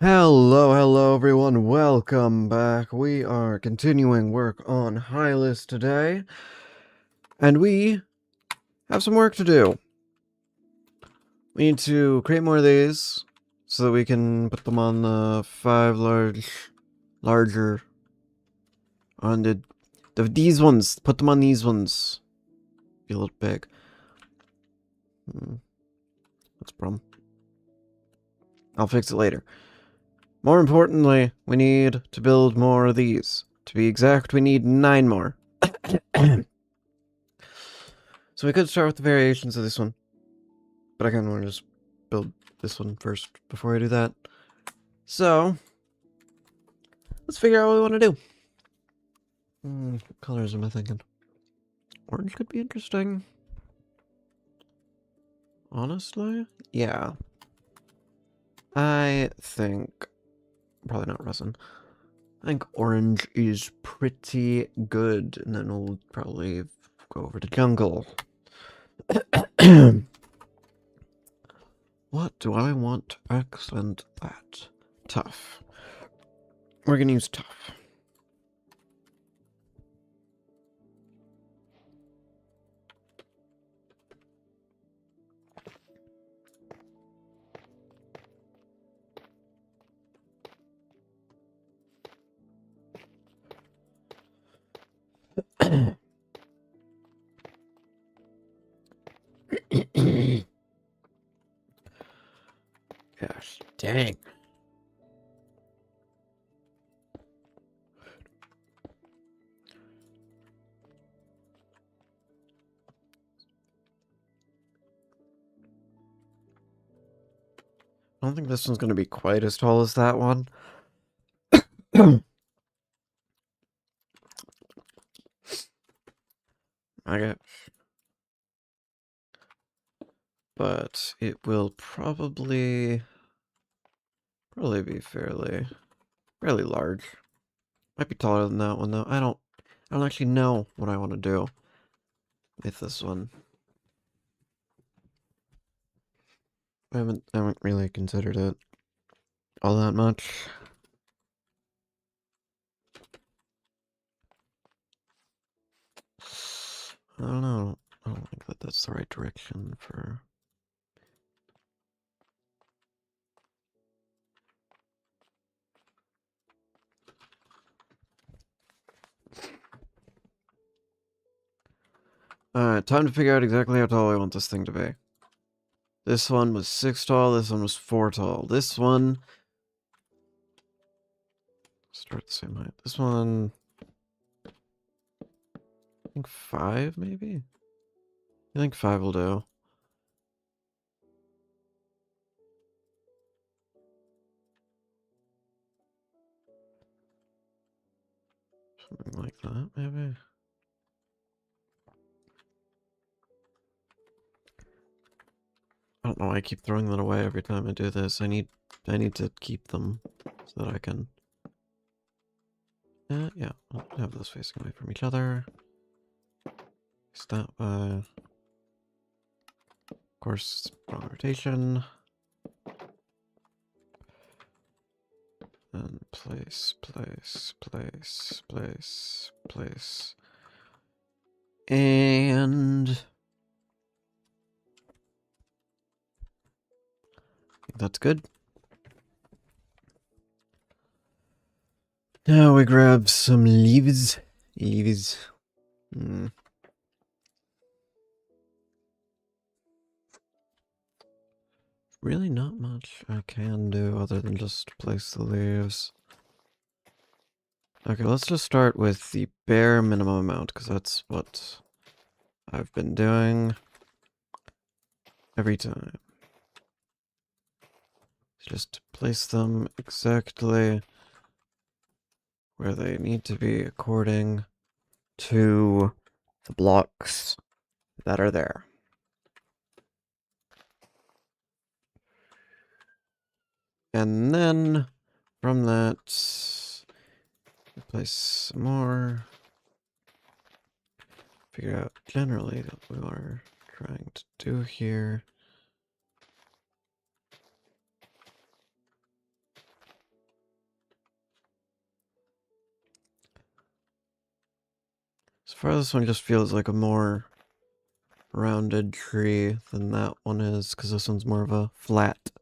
Hello everyone, welcome back. We are continuing work on Hyliss today, and we have some work to do. We need to create more of these, so that we can put them on the larger, on these ones, put them on these ones. Be a little big. That's a problem. I'll fix it later. More importantly, we need to build more of these. To be exact, we need 9 more. So we could start with the variations of this one. But I kind of want to just build this one first before I do that. So, let's figure out what we want to do. What colors am I thinking? Orange could be interesting. Honestly? Yeah. I think... Probably not resin. I think orange is pretty good. And then we'll probably go over to jungle. What do I want? Excellent. That. Tough. We're gonna use tough. Gosh, dang. I don't think this one's going to be quite as tall as that one. Okay. But it will probably be fairly large. Might be taller than that one though. I don't actually know what I want to do with this one. I haven't really considered it all that much. I don't know. I don't think that that's the right direction for... Alright, time to figure out exactly how tall I want this thing to be. This one was 6 tall, this one was 4 tall. This one... Start the same height. This one... I think 5, maybe? I think 5 will do. Something like that, maybe? I don't know why I keep throwing that away every time I do this. I need to keep them so that I can... yeah, I'll have those facing away from each other. Place that way. Of course, wrong rotation. And place. And... I think that's good. Now we grab some leaves. Really not much I can do other than just place the leaves. Okay, let's just start with the bare minimum amount, because that's what I've been doing every time. Just place them exactly where they need to be according to the blocks that are there. And then from that, place some more. Figure out generally what we are trying to do here. So far, this one just feels like a more rounded tree than that one is, because this one's more of a flat,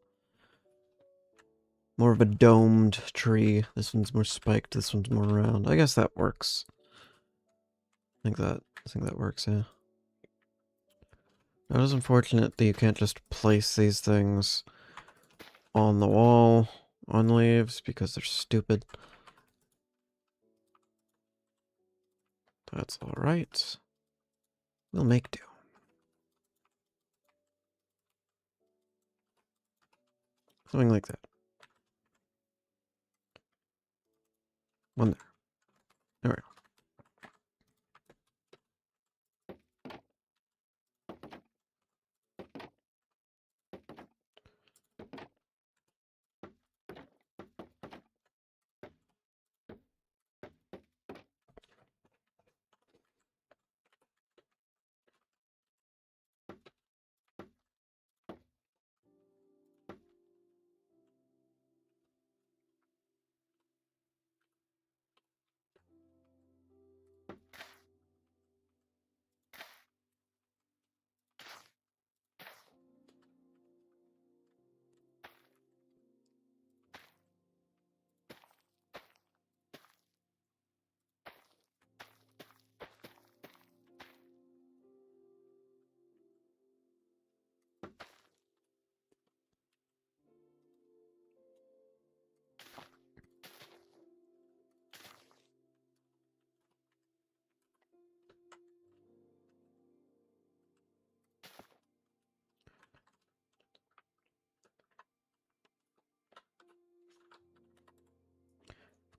more of a domed tree. This one's more spiked, this one's more round. I guess that works. I think that works, yeah. It is unfortunate that you can't just place these things on the wall on leaves because they're stupid. That's alright. We'll make do. Something like that. One there. There we go.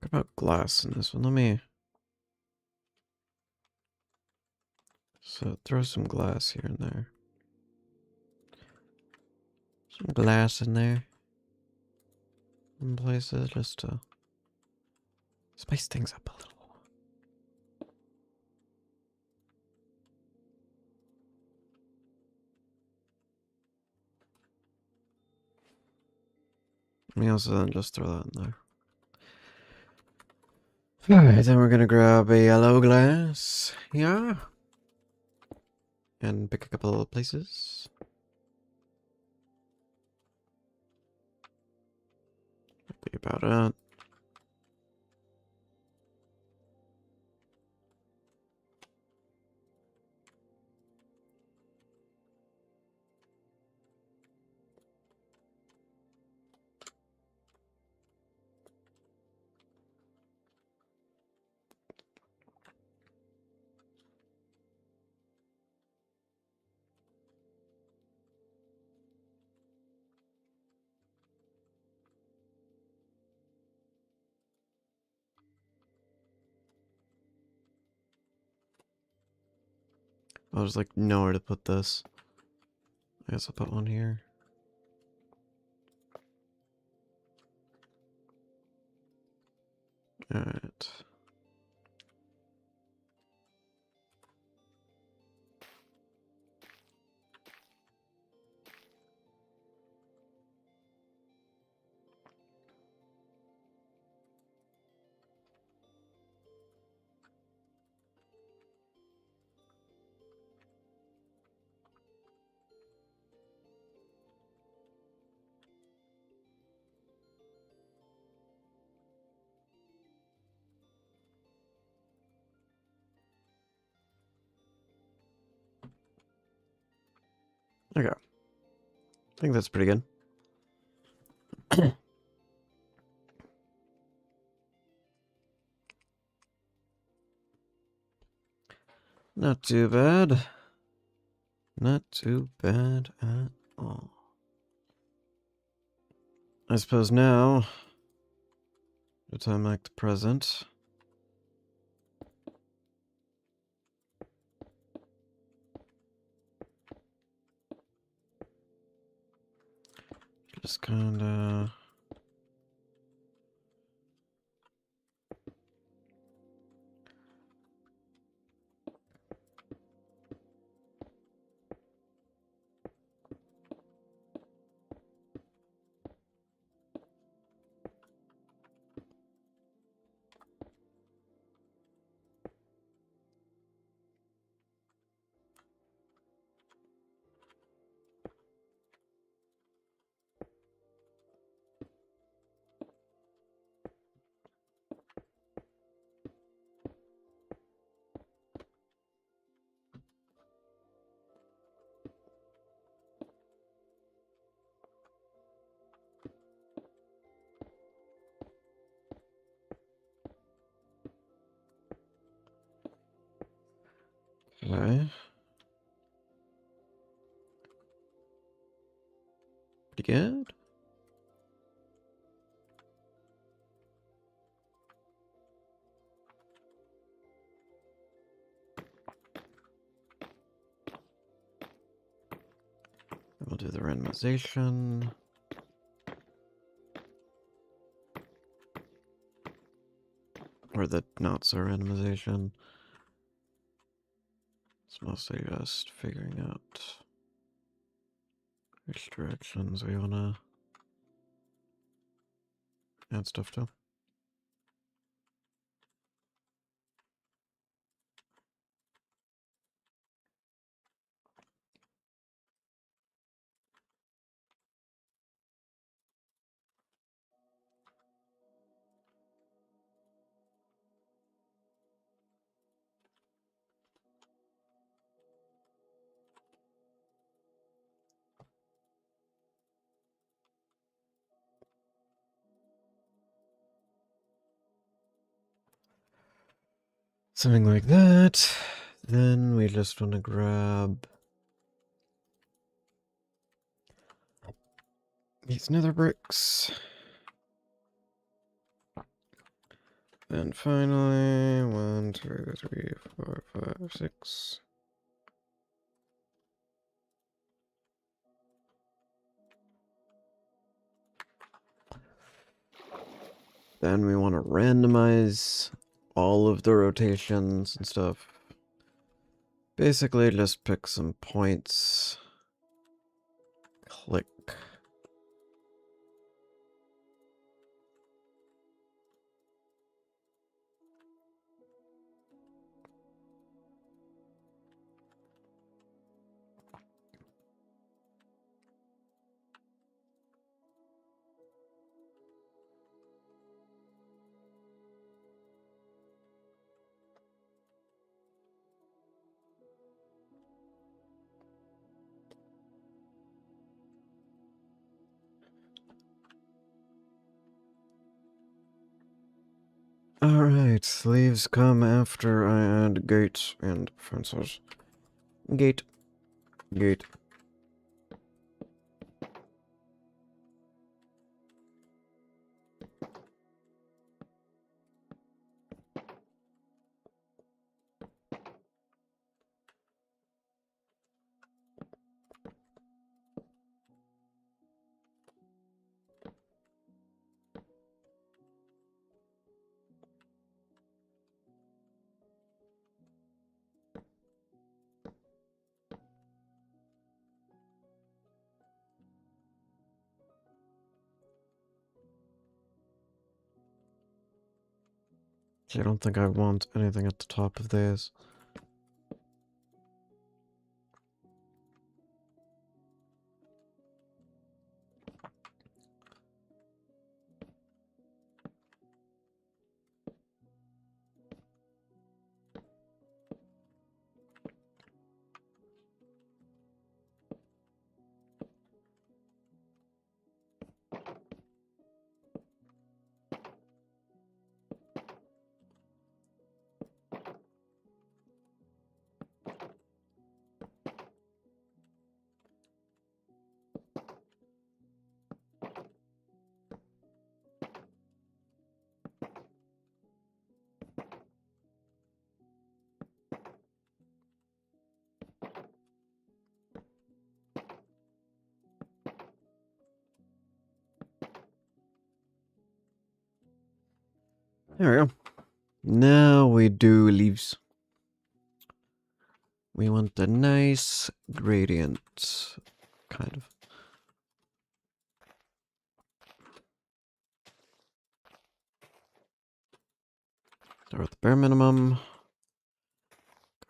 What about glass in this one? Let me... So throw some glass here and there. Some glass in there. In places just to spice things up a little. Let me also then just throw that in there. Alright, then we're gonna grab a yellow glass. Yeah. And pick a couple of places. That'd be about it. I was like nowhere to put this. I guess I'll put one here. Alright. Okay. I think that's pretty good. Not too bad. Not too bad at all. I suppose now, the time like the present. Just kinda... Pretty good. We'll do the randomization. Or the not so randomization. It's mostly just figuring out which directions we want to add stuff to. Something like that. Then we just want to grab these nether bricks. And finally, 1, 2, 3, 4, 5, 6. Then we want to randomize all of the rotations and stuff. Basically, just pick some points. Click. Alright, leaves come after I add gates and fences. Gate. Gate. I don't think I want anything at the top of these. There we go. Now we do leaves. We want a nice gradient, kind of. Start with the bare minimum.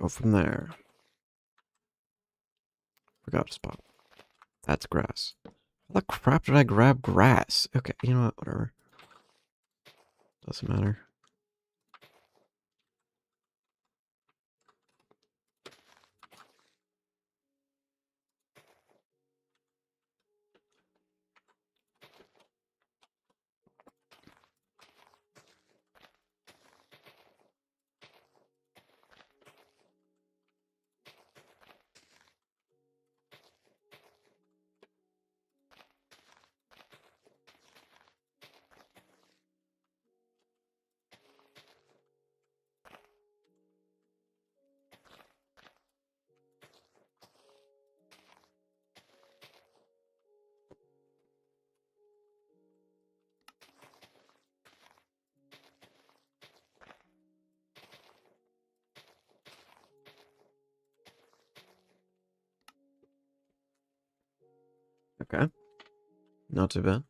Go from there. Forgot a spot. That's grass. How the crap did I grab grass? Okay, you know what? Whatever. Doesn't matter. Okay. Not too bad.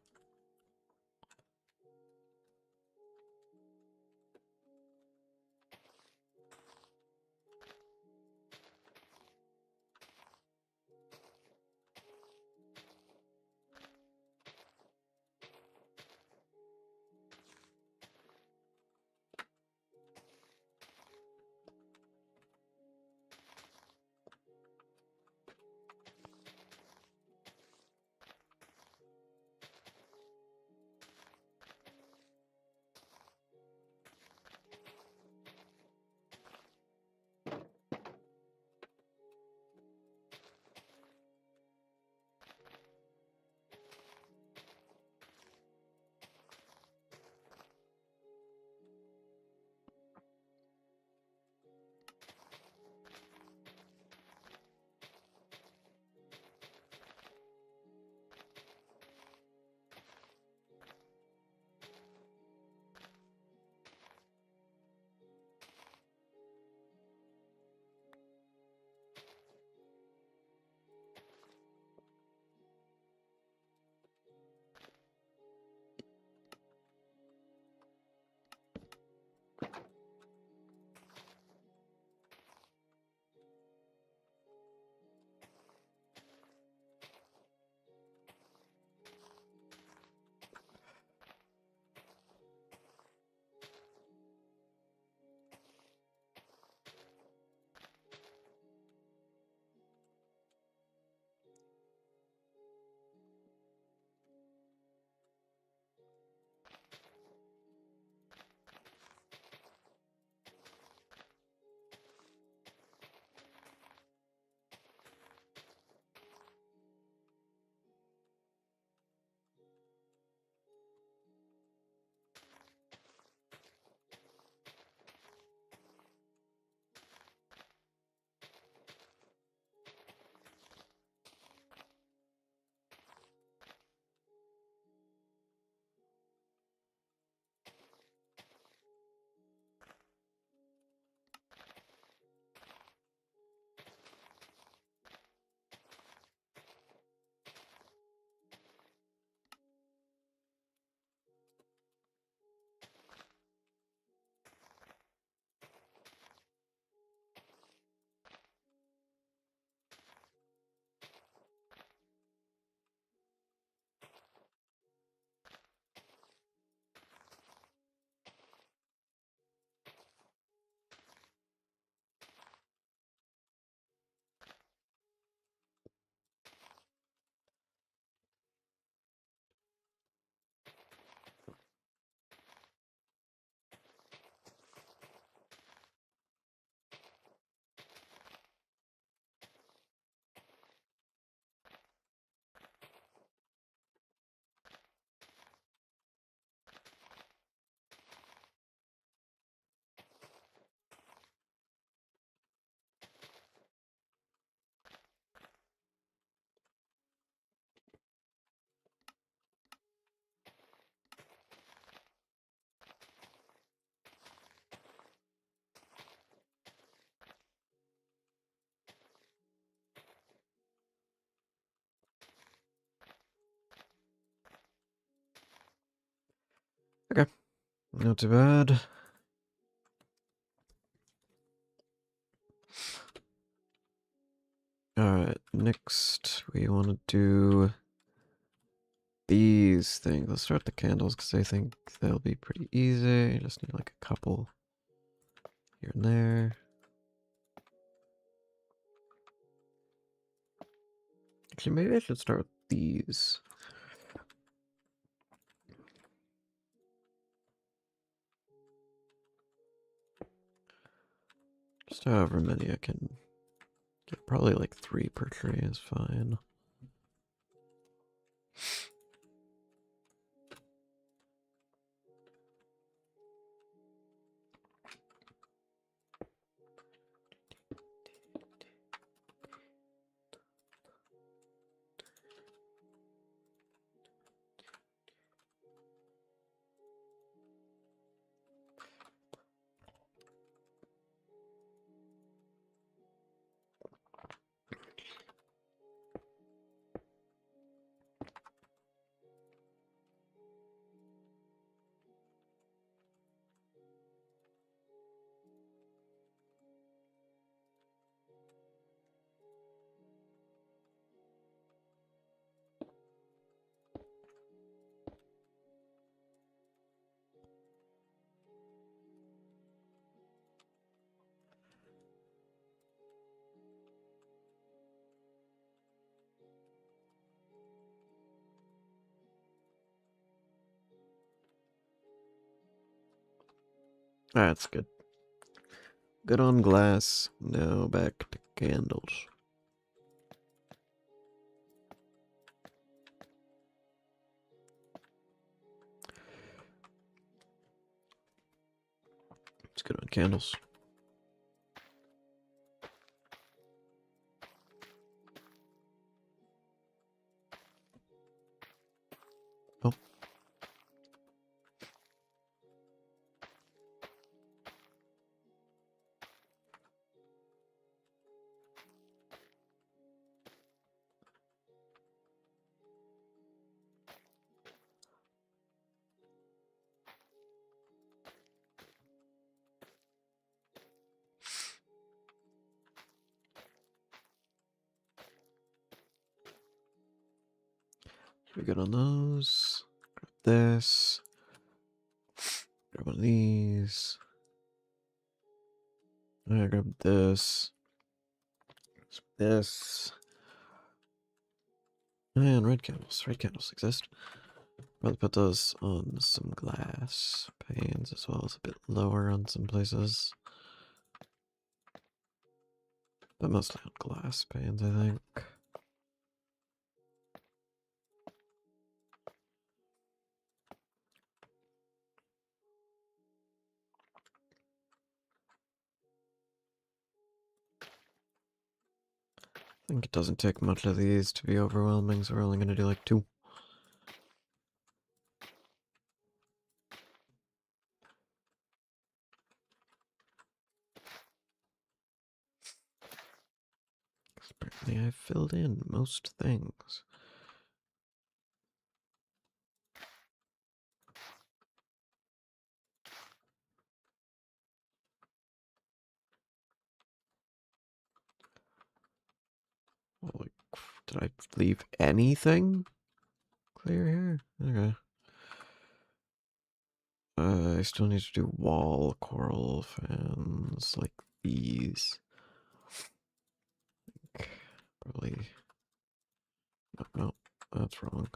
Okay. Not too bad. Alright, next we want to do these things. Let's start the candles because I think they'll be pretty easy. You just need like a couple here and there. Actually, maybe I should start with these. Just however many I can get. Probably like 3 per tree is fine. That's good. Good on glass. Now back to candles. It's good on candles. Oh. We're good on those. Grab this. Grab one of these. I grab this. This. And red candles. Red candles exist. Probably put those on some glass panes as well as a bit lower on some places. But mostly on glass panes, I think. I think it doesn't take much of these to be overwhelming, so we're only going to do like 2. Apparently I've filled in most things. Holy, did I leave anything clear here? Okay. I still need to do wall coral fans like these. Probably. No, that's wrong.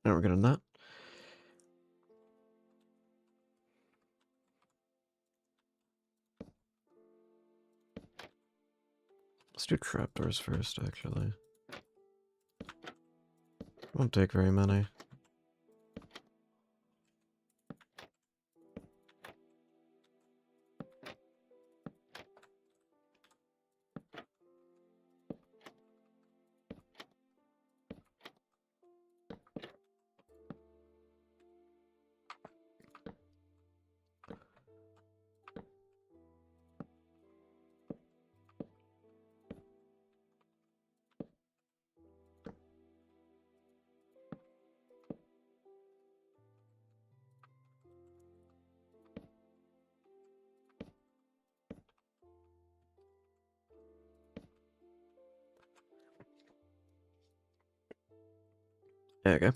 Now we're good on that. Let's do trapdoors first, actually. Won't take very many. There we go.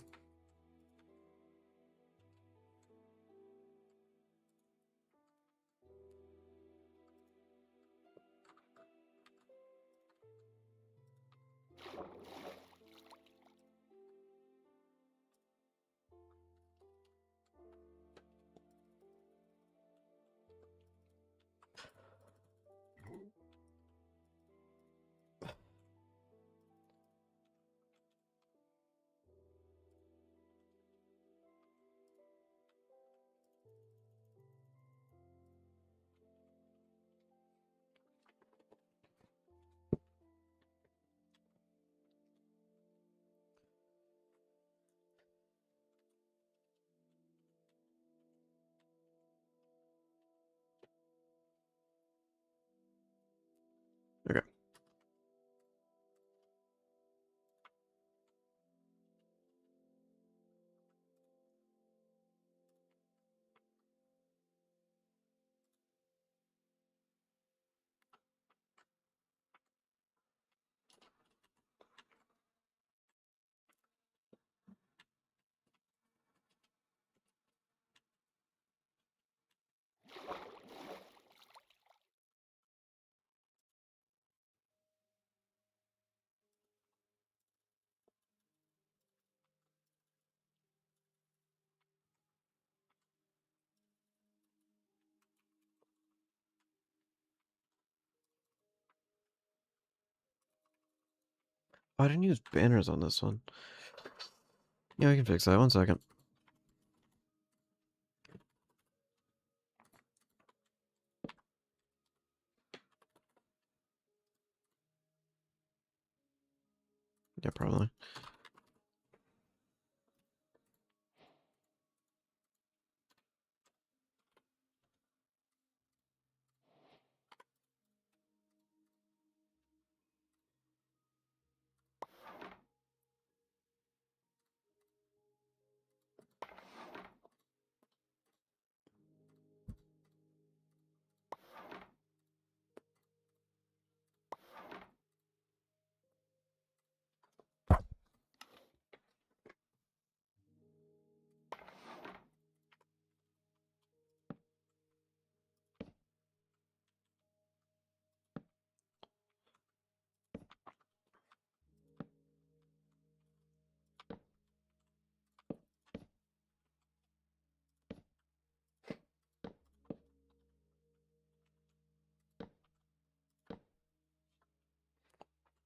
Oh, I didn't use banners on this one. Yeah, we can fix that. 1 second. Yeah, probably.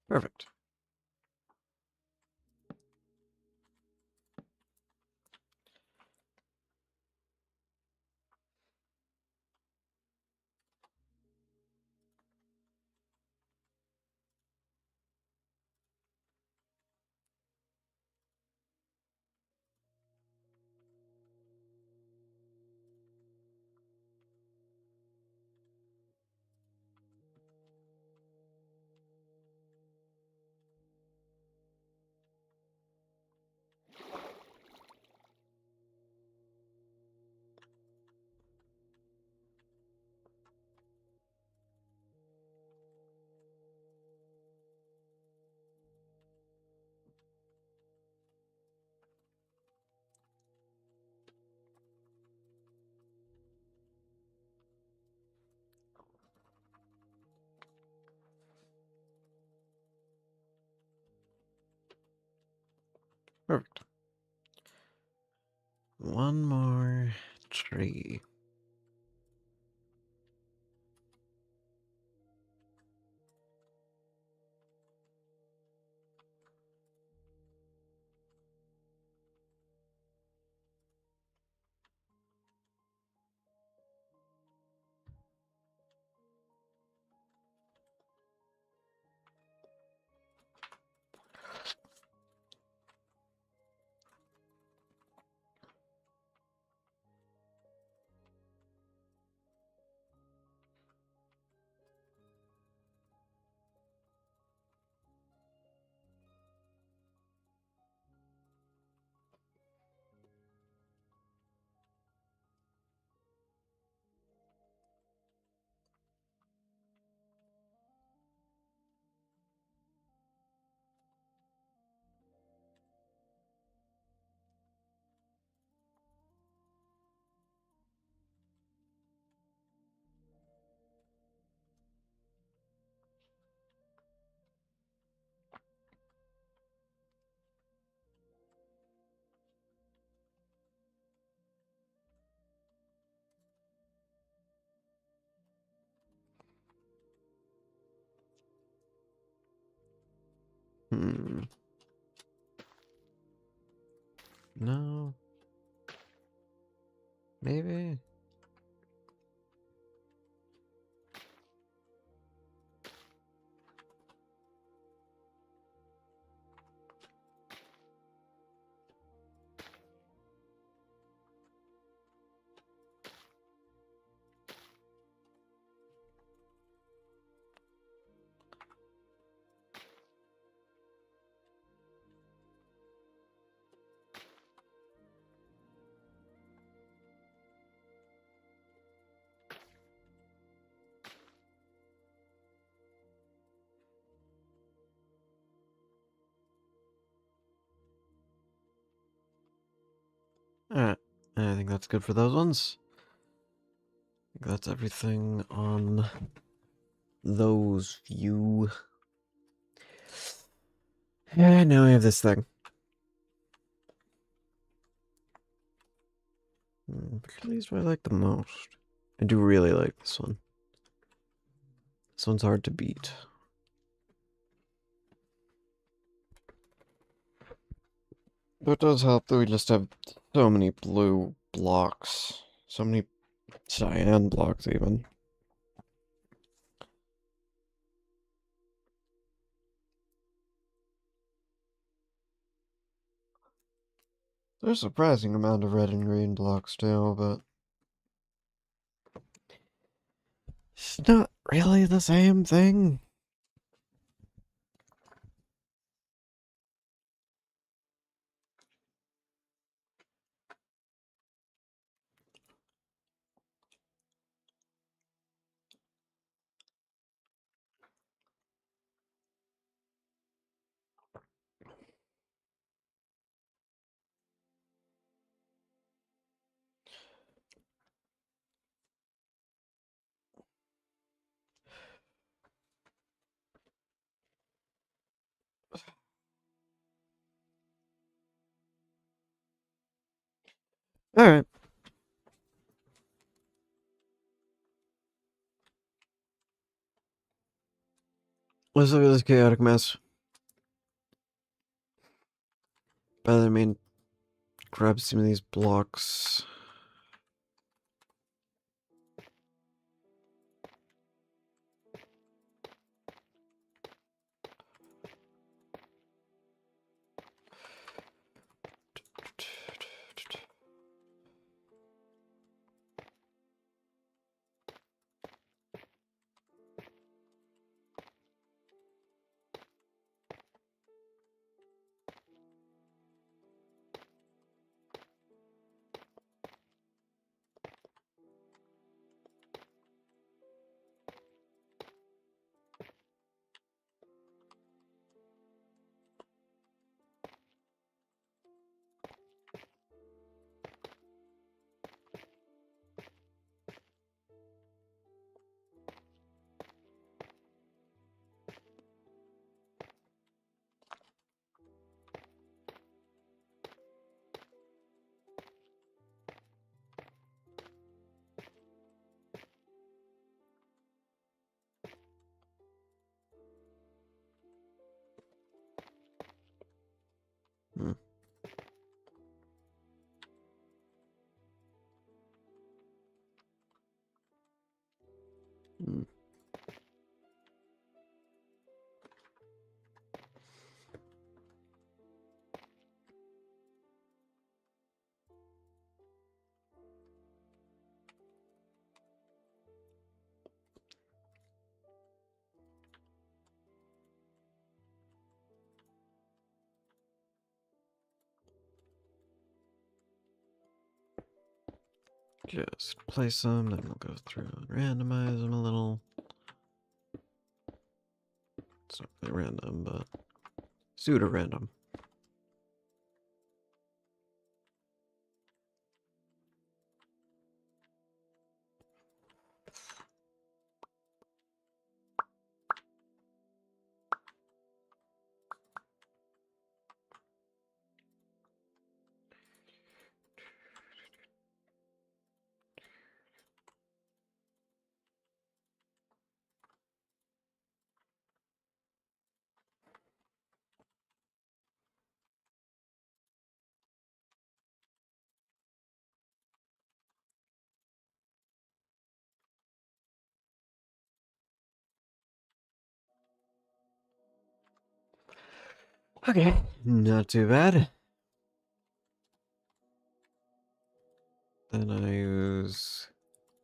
Perfect. Perfect. One more tree. Hmm. No. Maybe? Alright. I think that's good for those ones. I think that's everything on those few. And now we have this thing. Which of these do I like the most? I do really like this one. This one's hard to beat. It does help that we just have so many blue blocks. So many cyan blocks, even. There's a surprising amount of red and green blocks, too, but it's not really the same thing. Alright. Let's look at this chaotic mess. By that I mean, grab some of these blocks. Hmm. Hmm. Just place them, then we'll go through and randomize them a little. It's not really random, but pseudo-random. Okay, not too bad. Then I use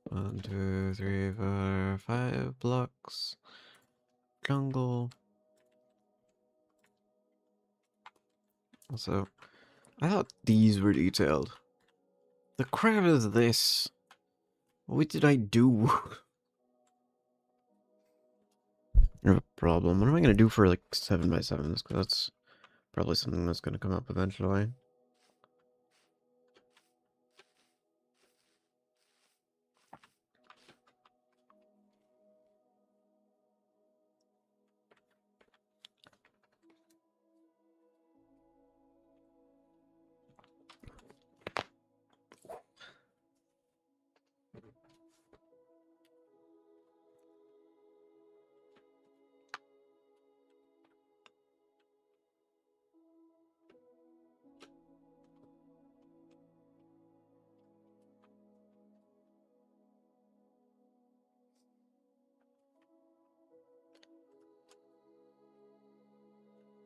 1, 2, 3, 4, 5 blocks. Jungle. Also, I thought these were detailed. The crap is this? What did I do? I have a problem. What am I gonna do for like 7x7s? Because that's probably something that's gonna come up eventually.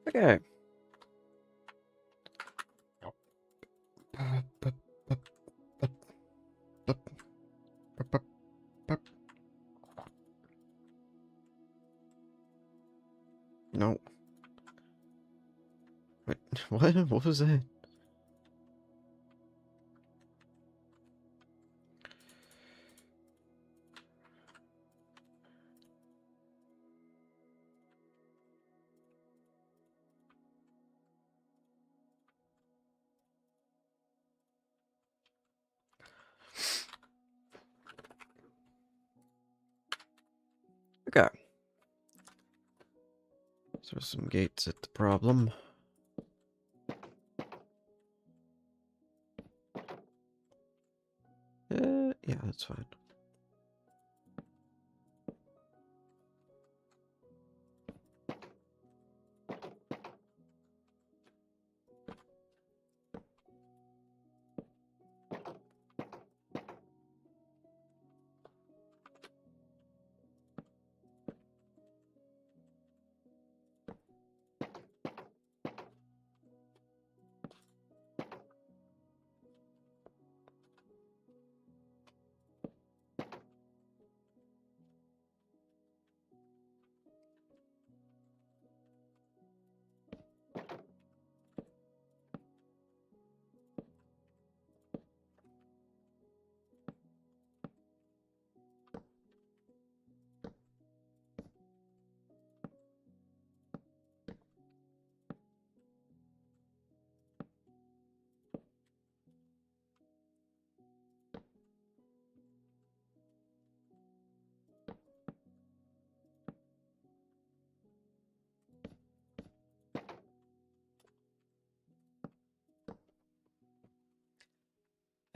Okay. No. Wait, what? What was that? Okay. So some gates at the problem. Yeah, that's fine.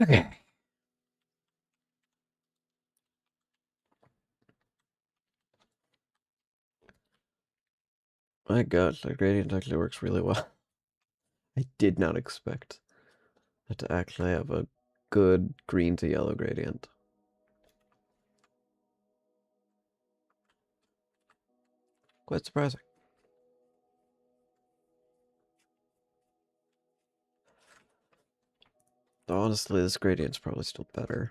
Okay. My gosh, that gradient actually works really well. I did not expect it to actually have a good green to yellow gradient. Quite surprising. Though honestly, this gradient's probably still better.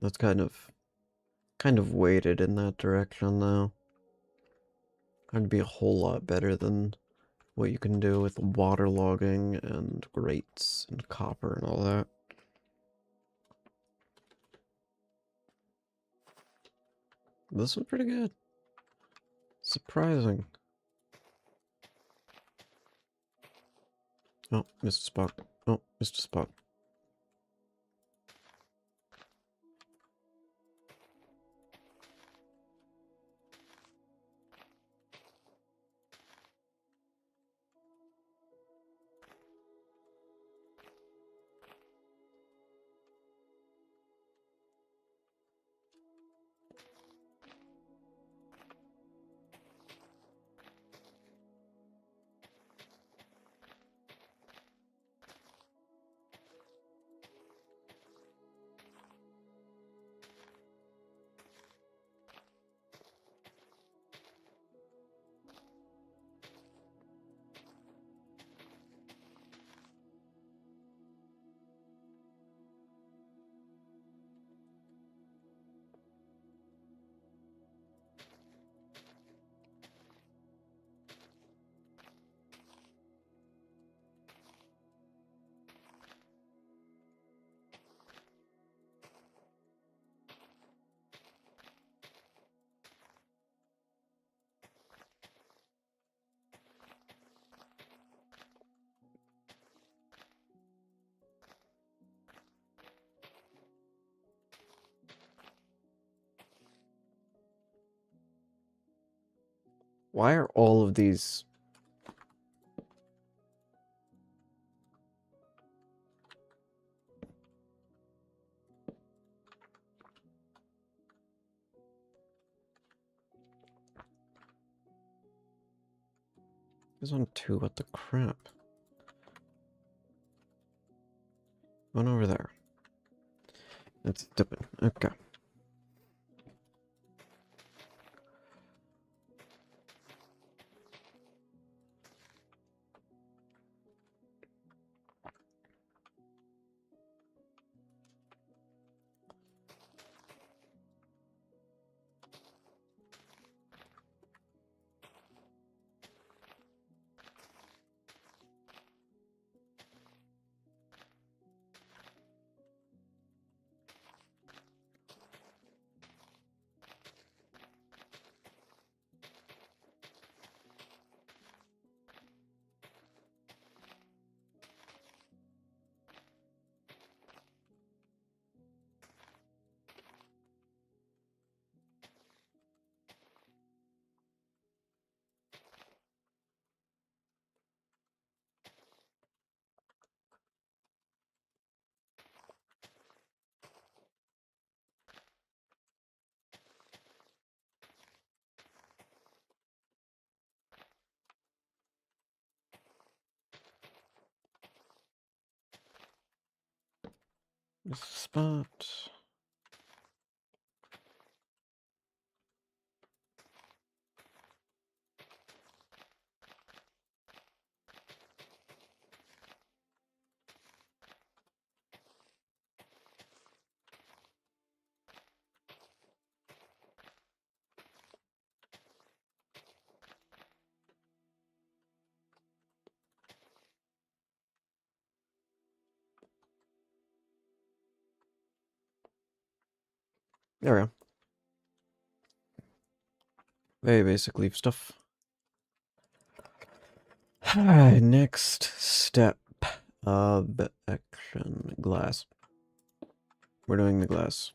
That's kind of weighted in that direction though. That'd be a whole lot better than what you can do with waterlogging and grates and copper and all that. This one's pretty good. Surprising. Oh, missed a spot. Oh, missed a spot. Why are all of these... There's one too, what the crap? One over there. That's stupid. Okay. This spot. There we go. Very basic leaf stuff. Alright, next step of action. Glass. We're doing the glass.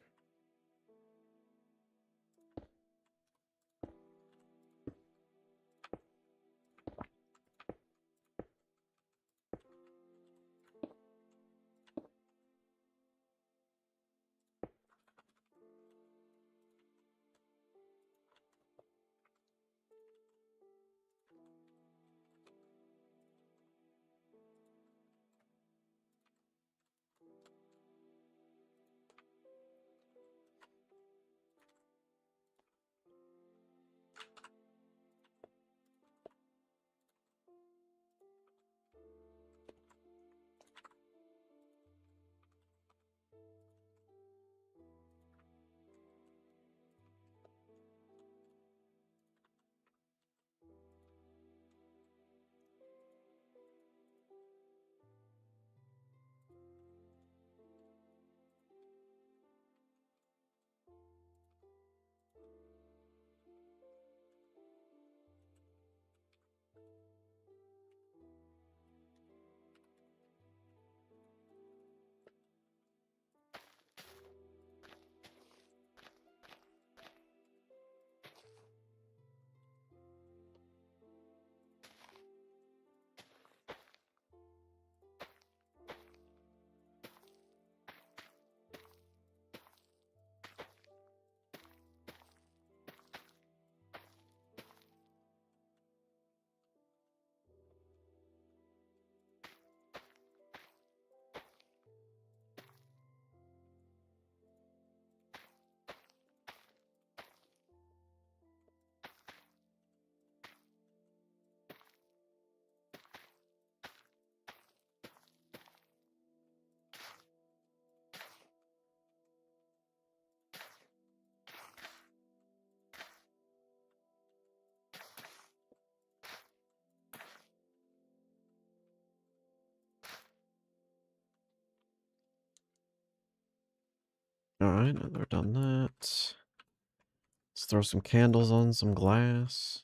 Alright, now that we're done that. Let's throw some candles on some glass.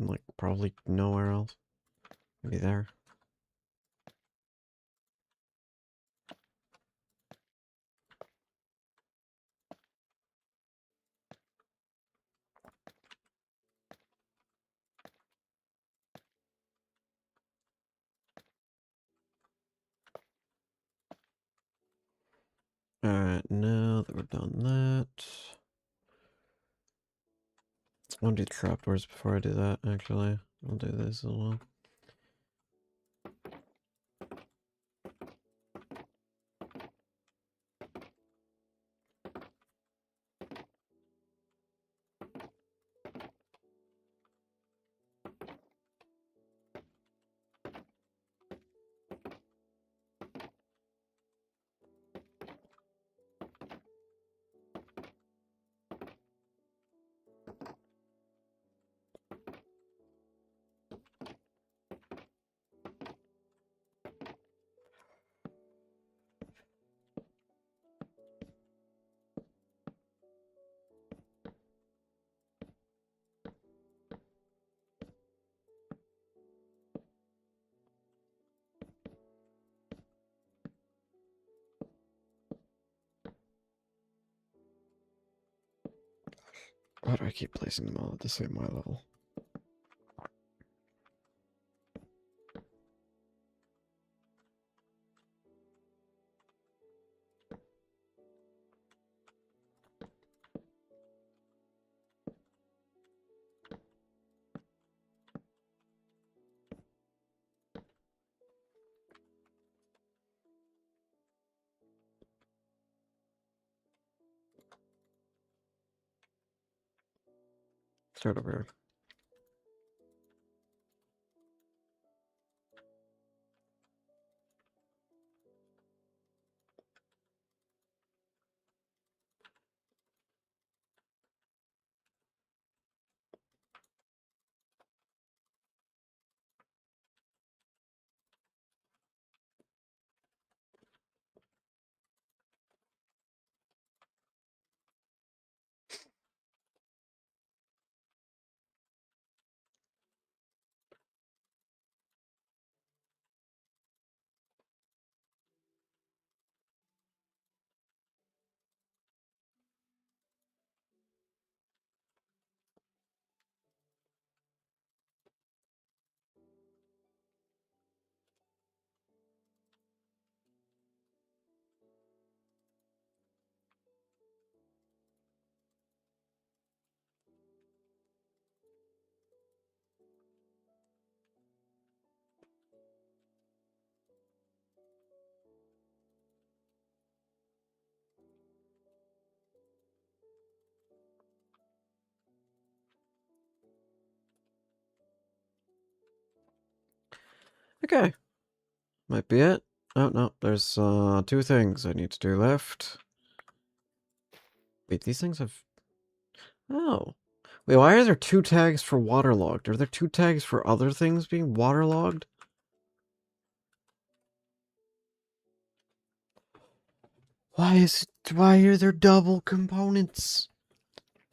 And, like, probably nowhere else. Maybe there. Alright, now that we're done that. I want to do the trapdoors before I do that, actually. I'll do this as well. Why do I keep placing them all at the same eye level? Start over here. Okay. Might be it. Oh, no. There's, 2 things I need to do left. Wait, these things have... Oh. Wait, why are there 2 tags for waterlogged? Are there 2 tags for other things being waterlogged? Why are there double components?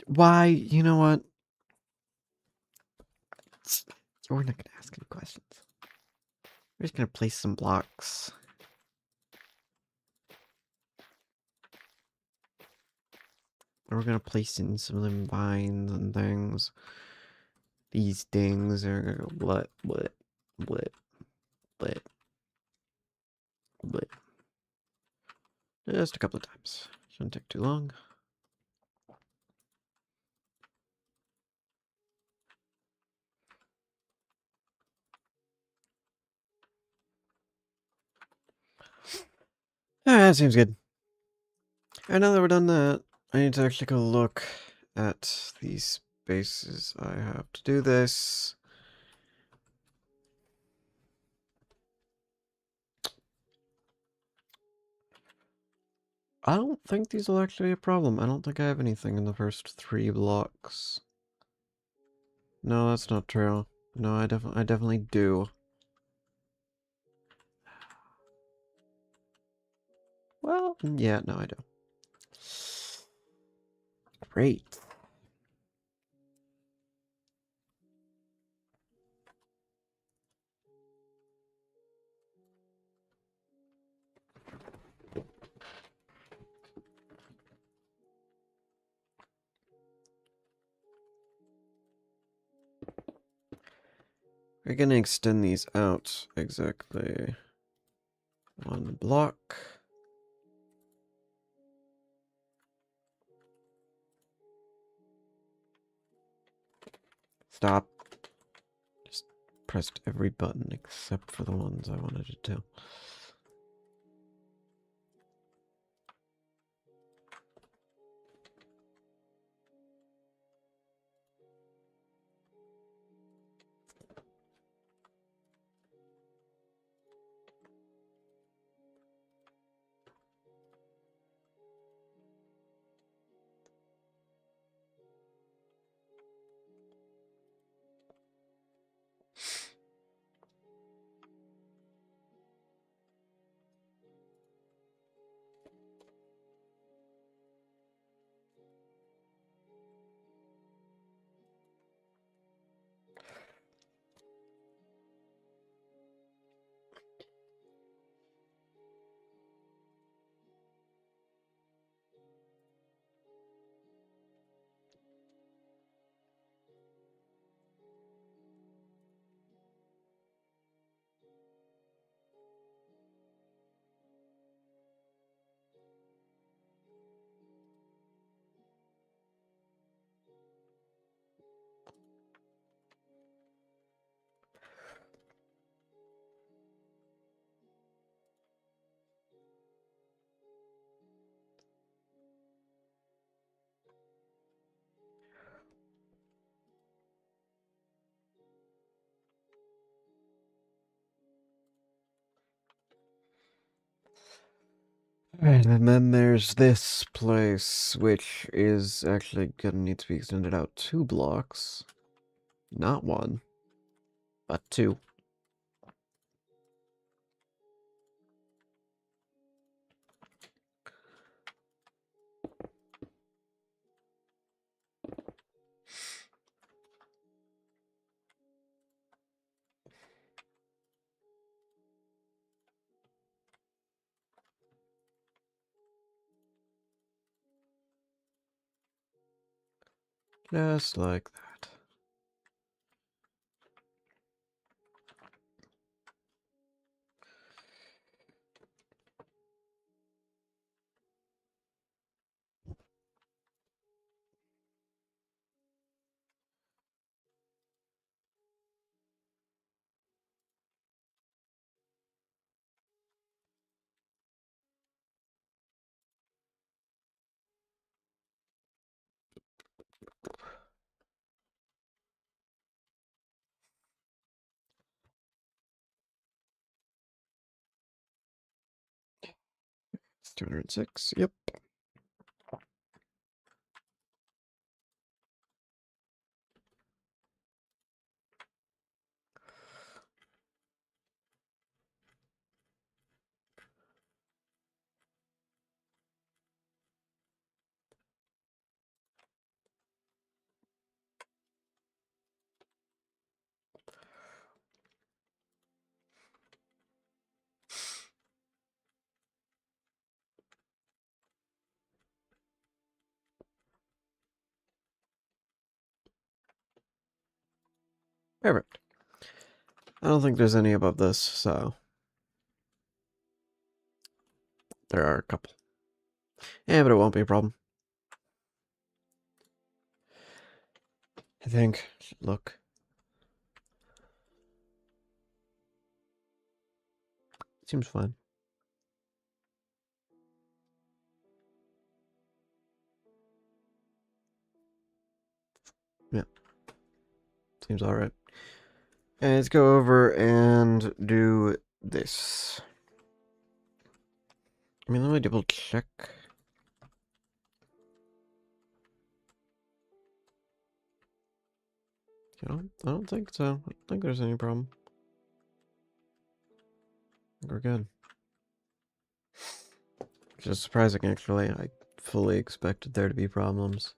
Why, you know what? We're not gonna ask any questions. We're just gonna place some blocks. And we're gonna place in some of them vines and things. These things are gonna go blit, blit, blit, blit, blit. Just a couple of times. Shouldn't take too long. That seems good. And now that we're done that, I need to actually go look at these spaces I have to do this. I don't think these will actually be a problem. I don't think I have anything in the first 3 blocks. No, that's not true. No, I definitely do. Well, yeah, no, I do. Great. We're gonna extend these out exactly 1 block. Stop. Just pressed every button except for the ones I wanted it to. Alright, and then there's this place, which is actually gonna need to be extended out 2 blocks. Not 1, but 2. Just like that. It's 206, yep. Perfect. I don't think there's any above this, so... There are a couple. Yeah, but it won't be a problem. I think. Look. Seems fine. Yeah. Seems alright. And let's go over and do this. I mean, let me double check. I don't think so. I don't think there's any problem. We're good. Which is surprising, actually. I fully expected there to be problems.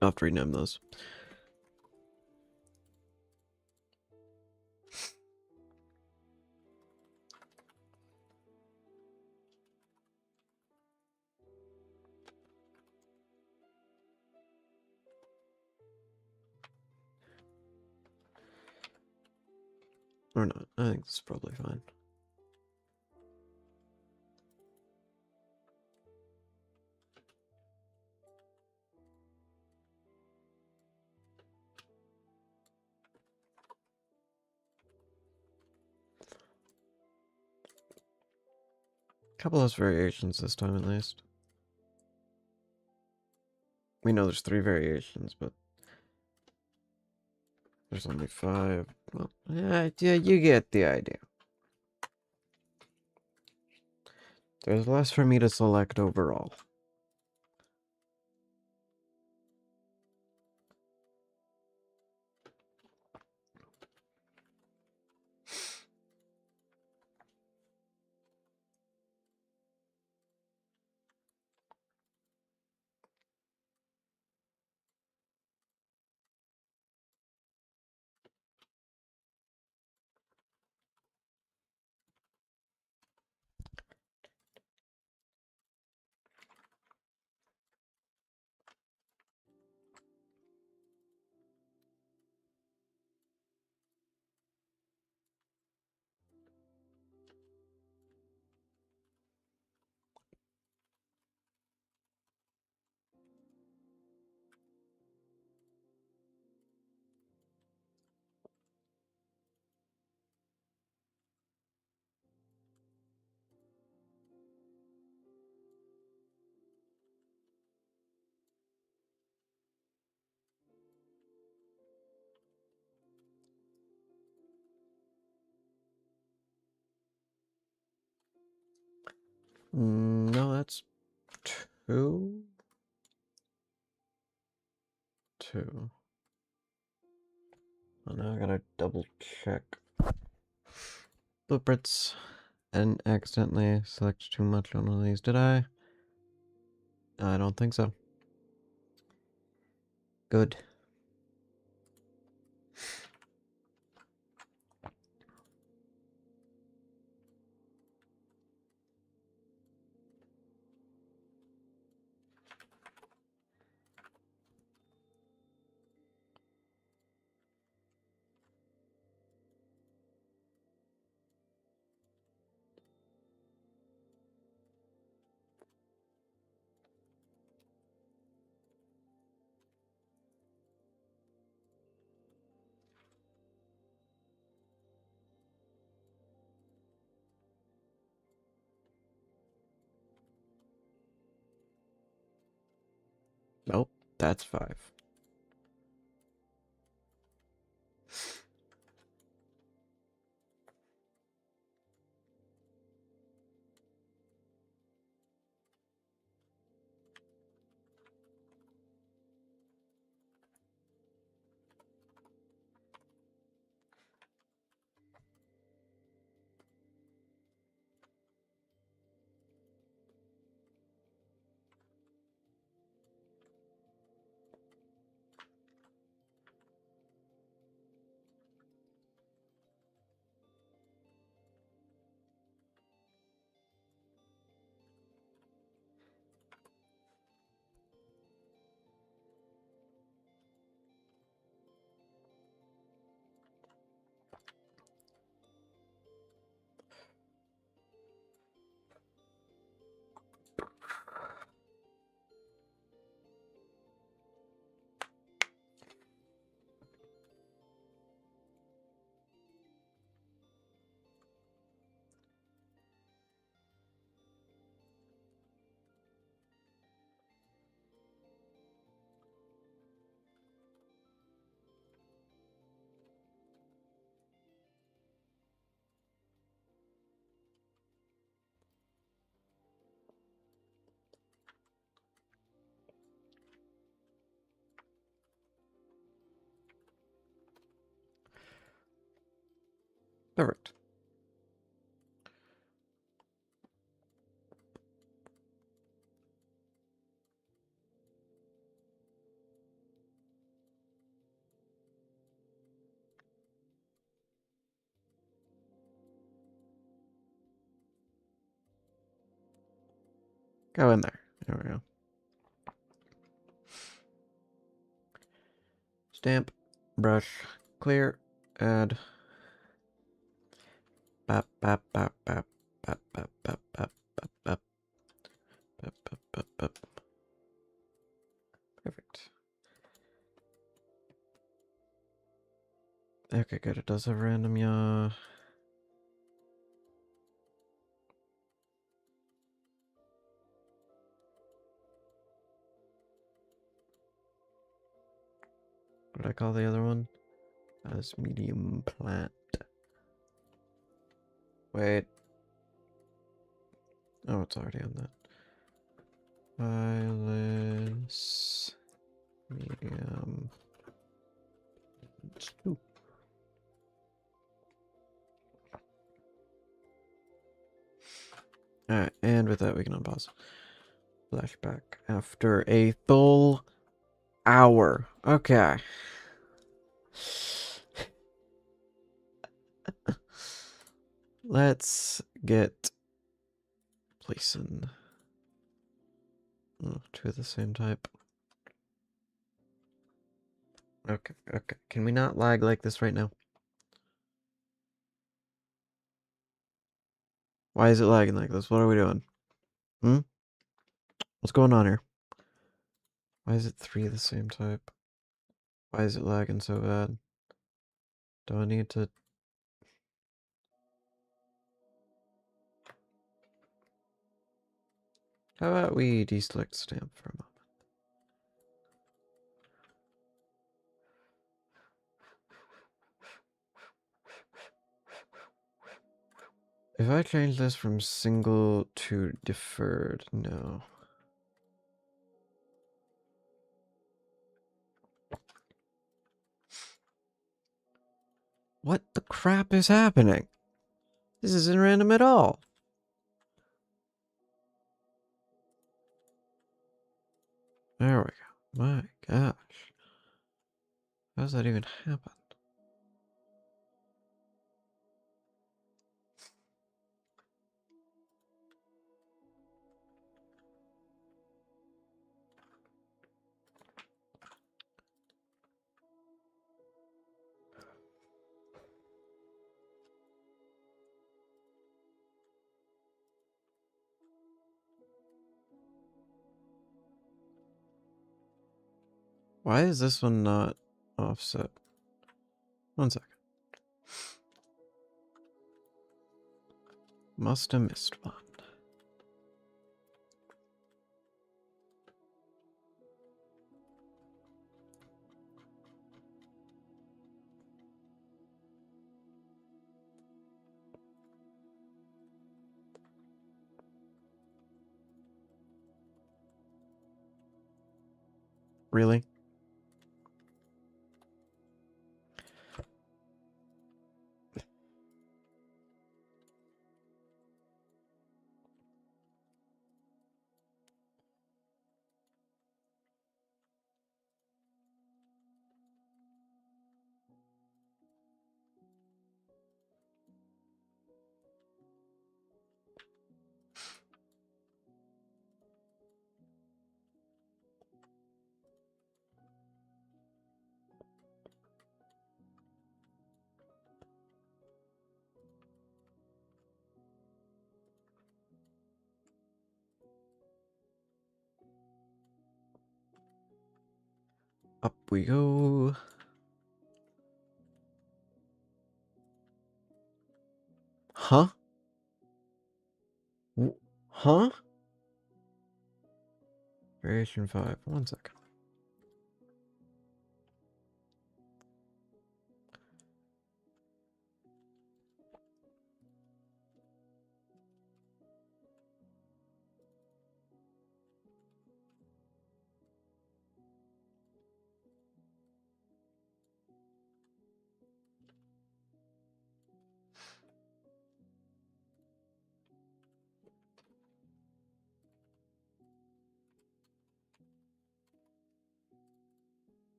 I'll have to rename those. Or not. I think this is probably fine. Couple less variations this time, at least. We know there's 3 variations, but there's only 5. Well, yeah, you get the idea. There's less for me to select overall. No, that's 2. 2. Oh, now I gotta double check. Blueprints. And accidentally select too much on one of these, did I? I don't think so. Good. Nope, that's 5. Perfect. Go in there. There we go. Stamp, brush, clear, add. Bap, bap, bap, bap, bap, bap, bap, bap, bap, bap, bap, bap, bap, bap. Perfect. Okay, good. It does have random yaw. What did I call the other one? As medium plant. Wait. Oh, it's already on that. Hyliss medium. Ooh. Alright, and with that we can unpause. Flashback after a full hour. Okay. Let's get placing 2 of the same type. Okay, okay. Can we not lag like this right now? Why is it lagging like this? What are we doing? What's going on here? Why is it 3 of the same type? Why is it lagging so bad? Do I need to... How about we deselect stamp for a moment? If I change this from single to deferred, no. What the crap is happening? This isn't random at all. There we go. My gosh. How does that even happen? Why is this one not offset? 1 second. Must have missed one. Really? Up we go. Huh? Huh? Variation 5. 1 second.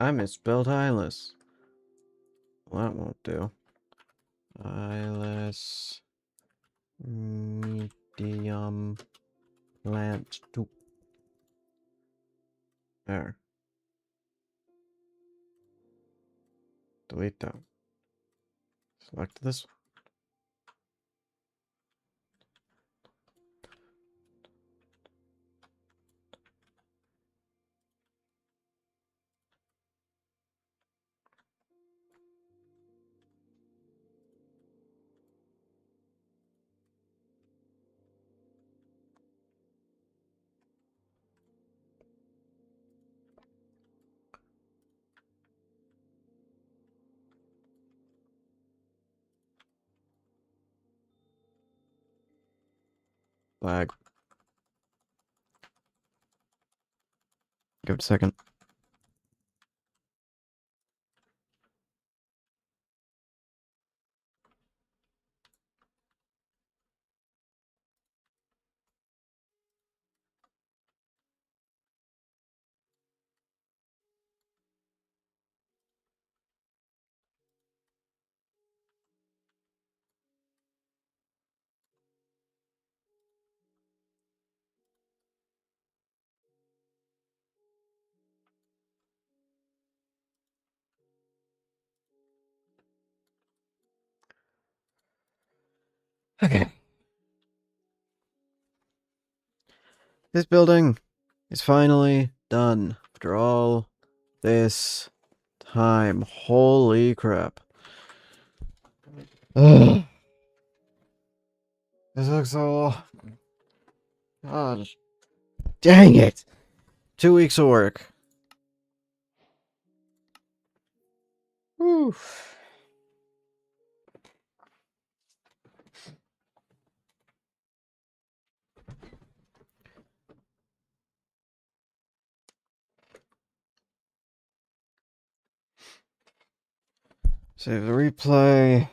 I misspelled Hyliss. Well, that won't do. Hyliss medium plant 2. There. Delete that. Select this one. Flag. Give it a second. Okay. This building is finally done after all this time. Holy crap. Ugh. This looks so... God. Dang it! 2 weeks of work. Whew. Save the replay.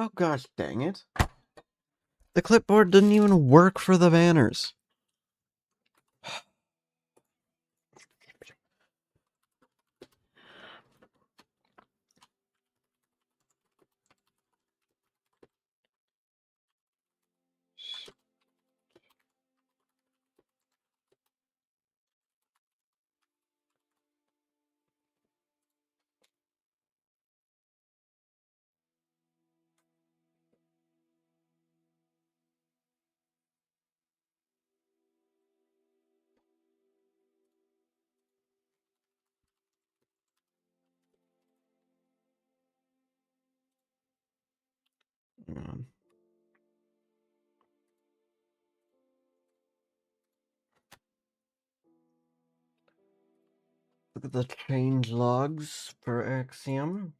Oh gosh, dang it. The clipboard didn't even work for the banners. Um, Look at the change logs for Axiom.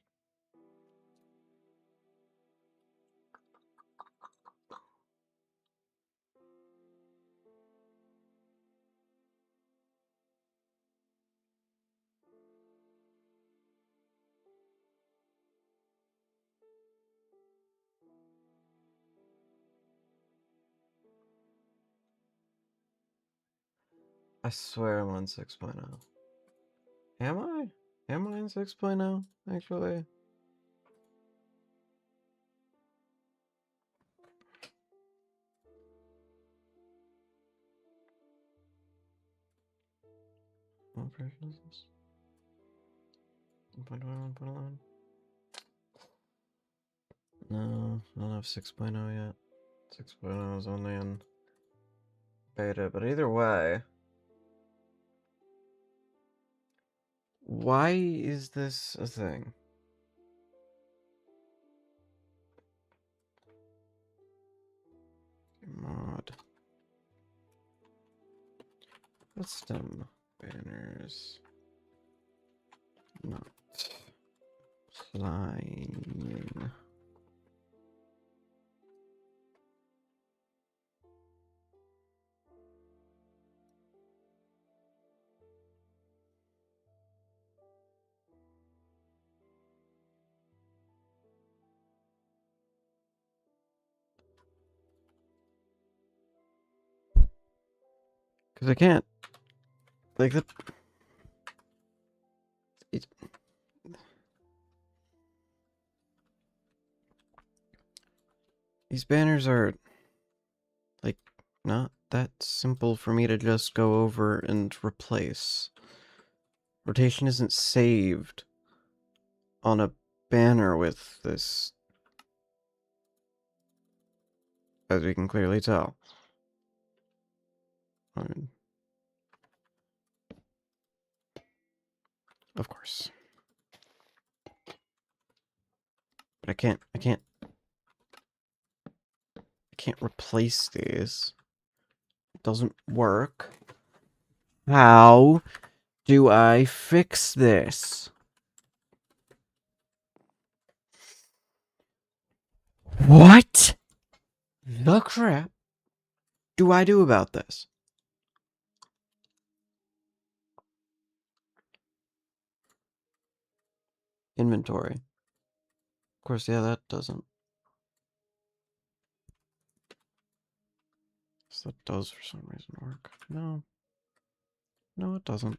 I swear I'm on 6.0. Am I? Am I on 6.0, actually? What version is this? 1.1, 1.11? No, I don't have 6.0 yet. 6.0 is only in beta, but either way. Why is this a thing? Mod. Custom banners. Not flying. Because I can't. Like, it, these banners are, like, not that simple for me to just go over and replace. Rotation isn't saved on a banner with this, as we can clearly tell. I mean, of course. But I can't replace these. It doesn't work. How do I fix this? What the crap do I do about this? Inventory. course, yeah, that doesn't. So that does for some reason work. No. No, it doesn't.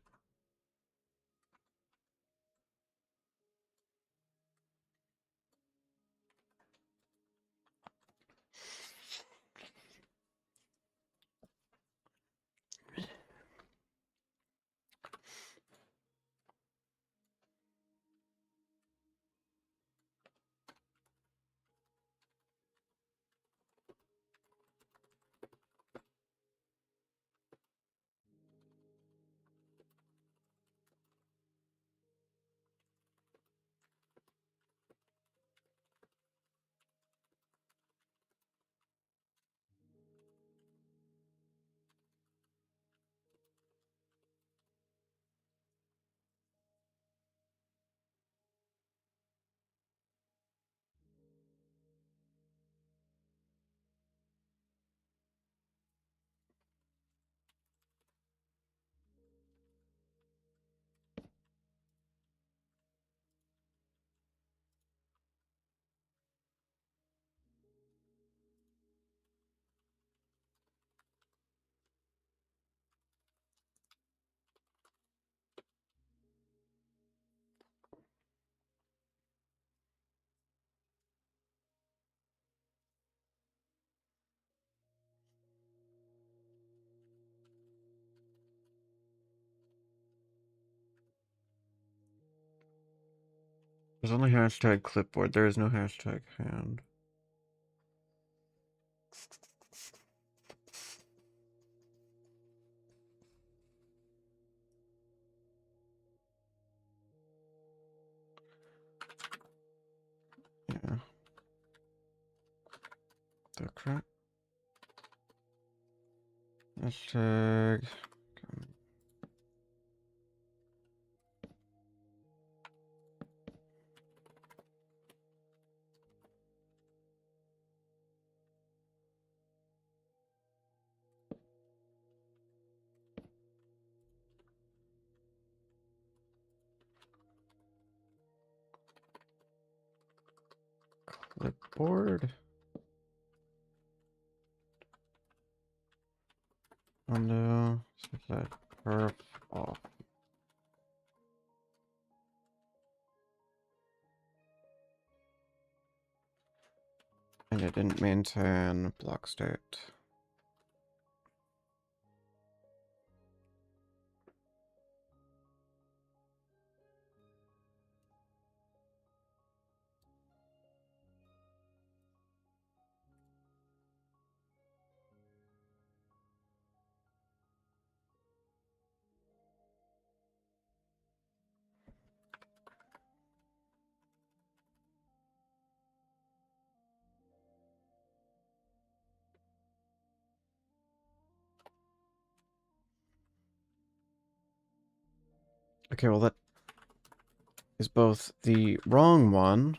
There's only hashtag clipboard. There is no hashtag hand. Yeah. That crap. Hashtag. Clipboard. Window. Set that perf off. And it didn't maintain block state. Okay, well that is both the wrong one.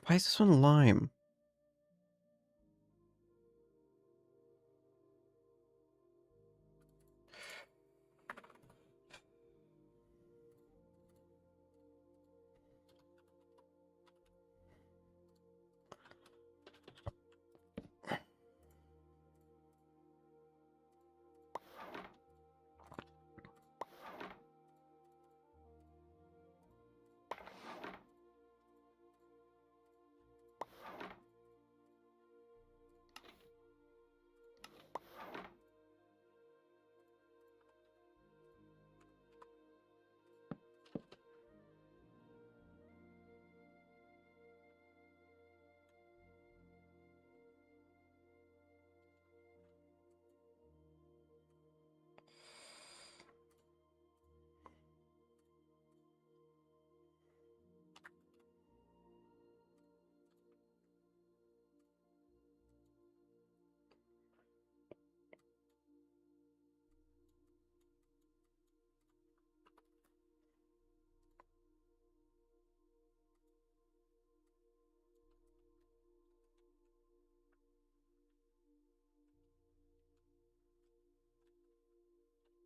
Why is this one lime?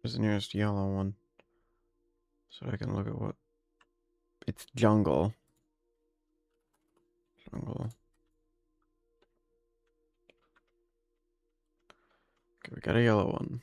Where's the nearest yellow one? So I can look at what... It's jungle. Jungle. Okay, we got a yellow one.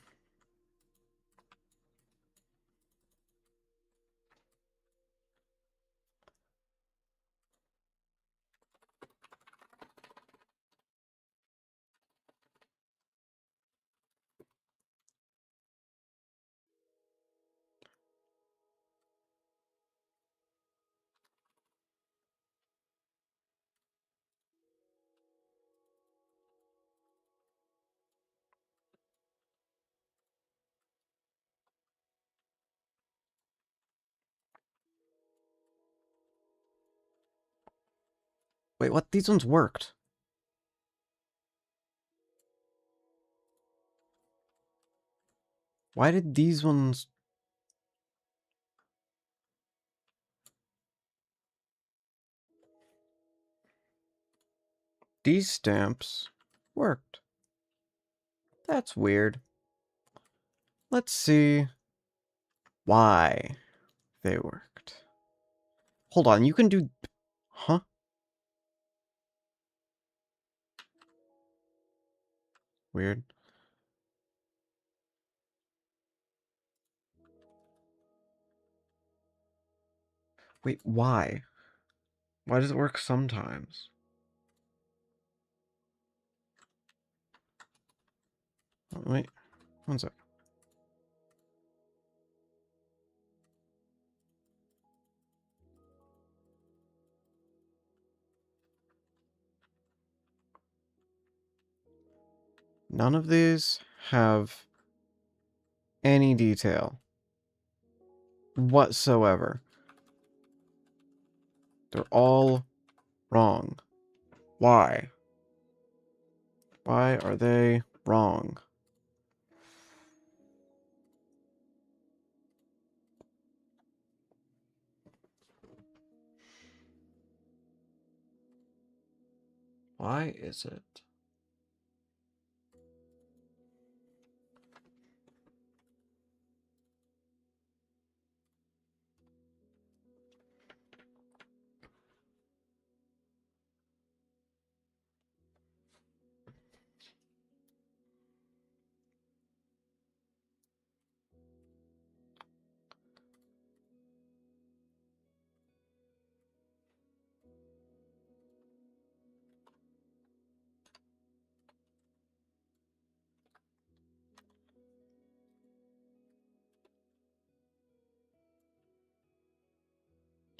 Wait, what? These ones worked. Why did these ones... These stamps worked. That's weird. Let's see why they worked. Hold on, you can do... Huh? Weird. Wait, why? Why does it work sometimes? Oh, wait, one sec. None of these have any detail whatsoever. They're all wrong. Why? Why are they wrong? Why is it?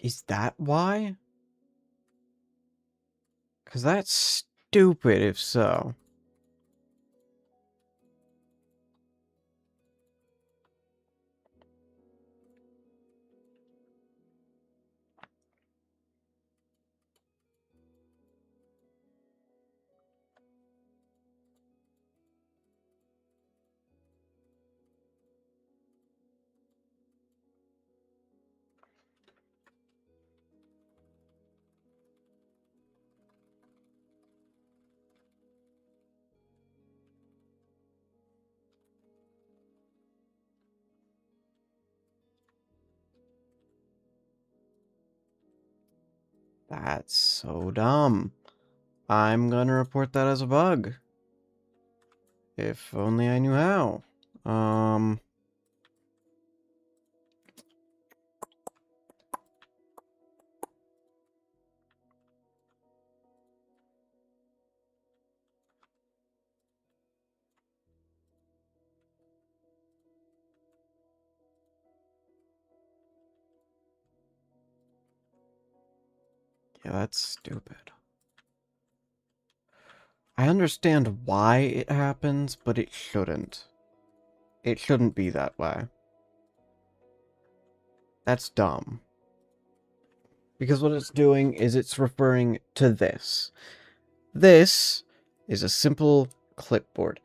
Is that why? Because that's stupid if so. That's so dumb. I'm gonna report that as a bug. If only I knew how. Yeah, that's stupid. I understand why it happens, but it shouldn't. It shouldn't be that way. That's dumb. Because what it's doing is it's referring to this. This is a simple clipboard.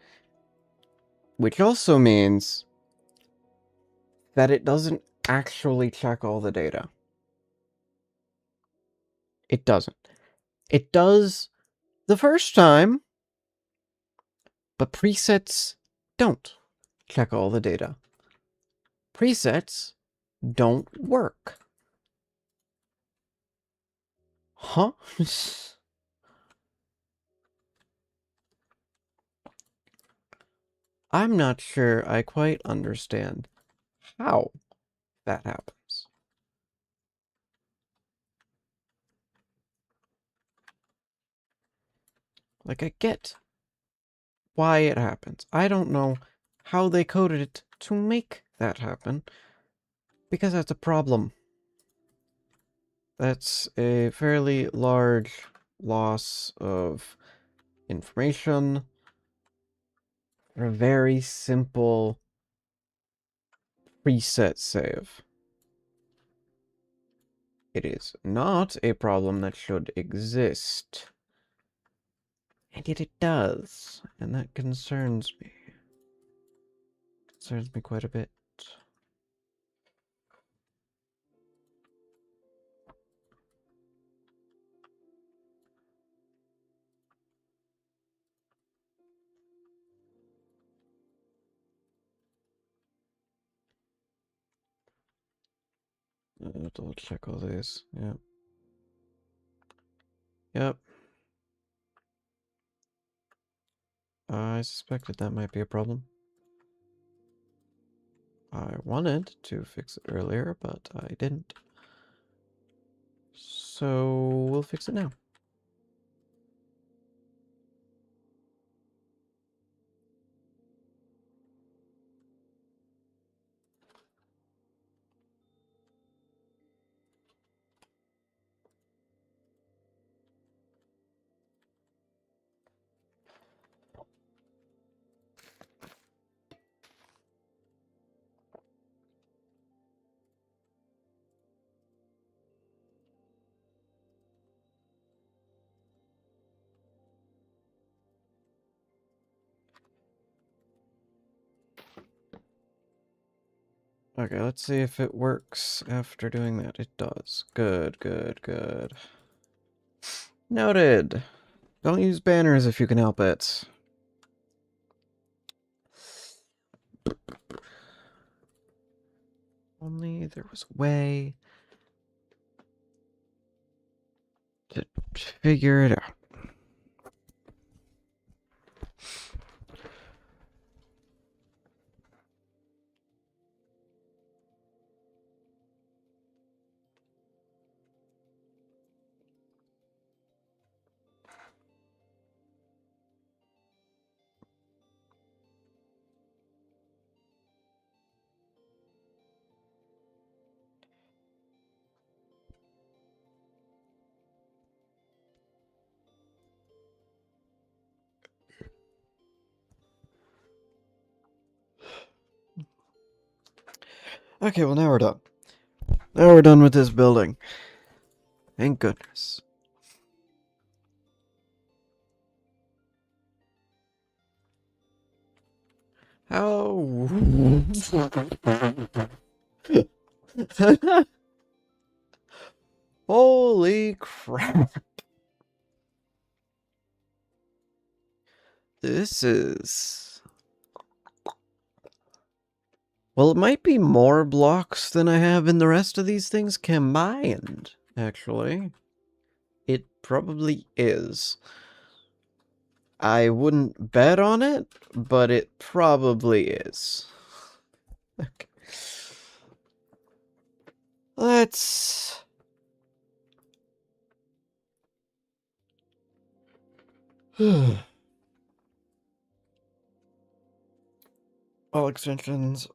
Which also means that it doesn't actually check all the data. It doesn't. It does the first time, but presets don't check all the data. presets don't work. Huh? I'm not sure I quite understand how that happens. Like, I get why it happens. I don't know how they coded it to make that happen, because that's a problem. That's a fairly large loss of information for a very simple preset save. It is not a problem that should exist. And yet it does, and that concerns me. Concerns me quite a bit. Double check all these. Yep. Yep. I suspected that might be a problem. I wanted to fix it earlier, but I didn't. So we'll fix it now. Okay, let's see if it works after doing that. It does. Good, good, good. Noted. Don't use banners if you can help it. Only there was a way to figure it out. Okay, well now we're done. Now we're done with this building. Thank goodness. How? Holy crap. This is... Well, it might be more blocks than I have in the rest of these things combined, actually. It probably is. I wouldn't bet on it, but it probably is. Okay. Let's... All extensions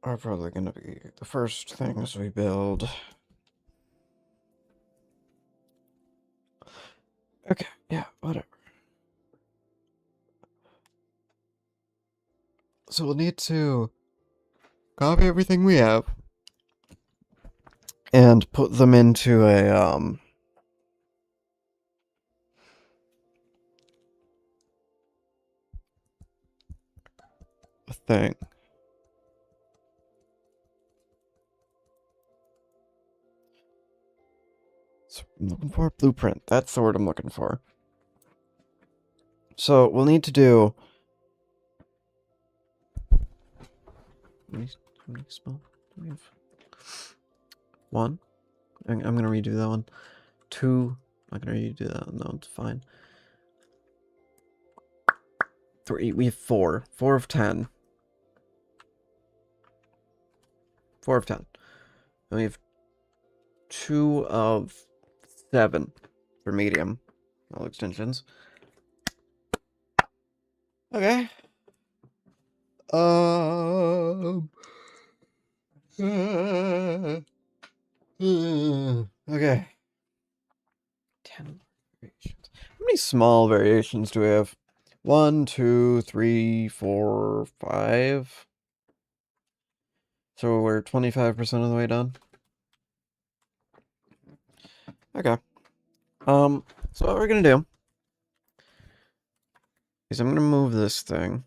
are probably going to be the first things we build. Okay, yeah, whatever. So we'll need to copy everything we have and put them into a thing. So I'm looking for a blueprint. That's the word I'm looking for. So we'll need to do... How many spell? We have 1. I'm gonna redo that one. 2. I'm not gonna redo that. No, it's fine. 3. We have 4. 4 of 10. 4 of 10. And we have 2 of 7 for medium. All extensions. Okay. Okay. 10 variations. How many small variations do we have? 1, 2, 3, 4, 5. So we're 25% of the way done. Okay. So what we're gonna do is I'm gonna move this thing.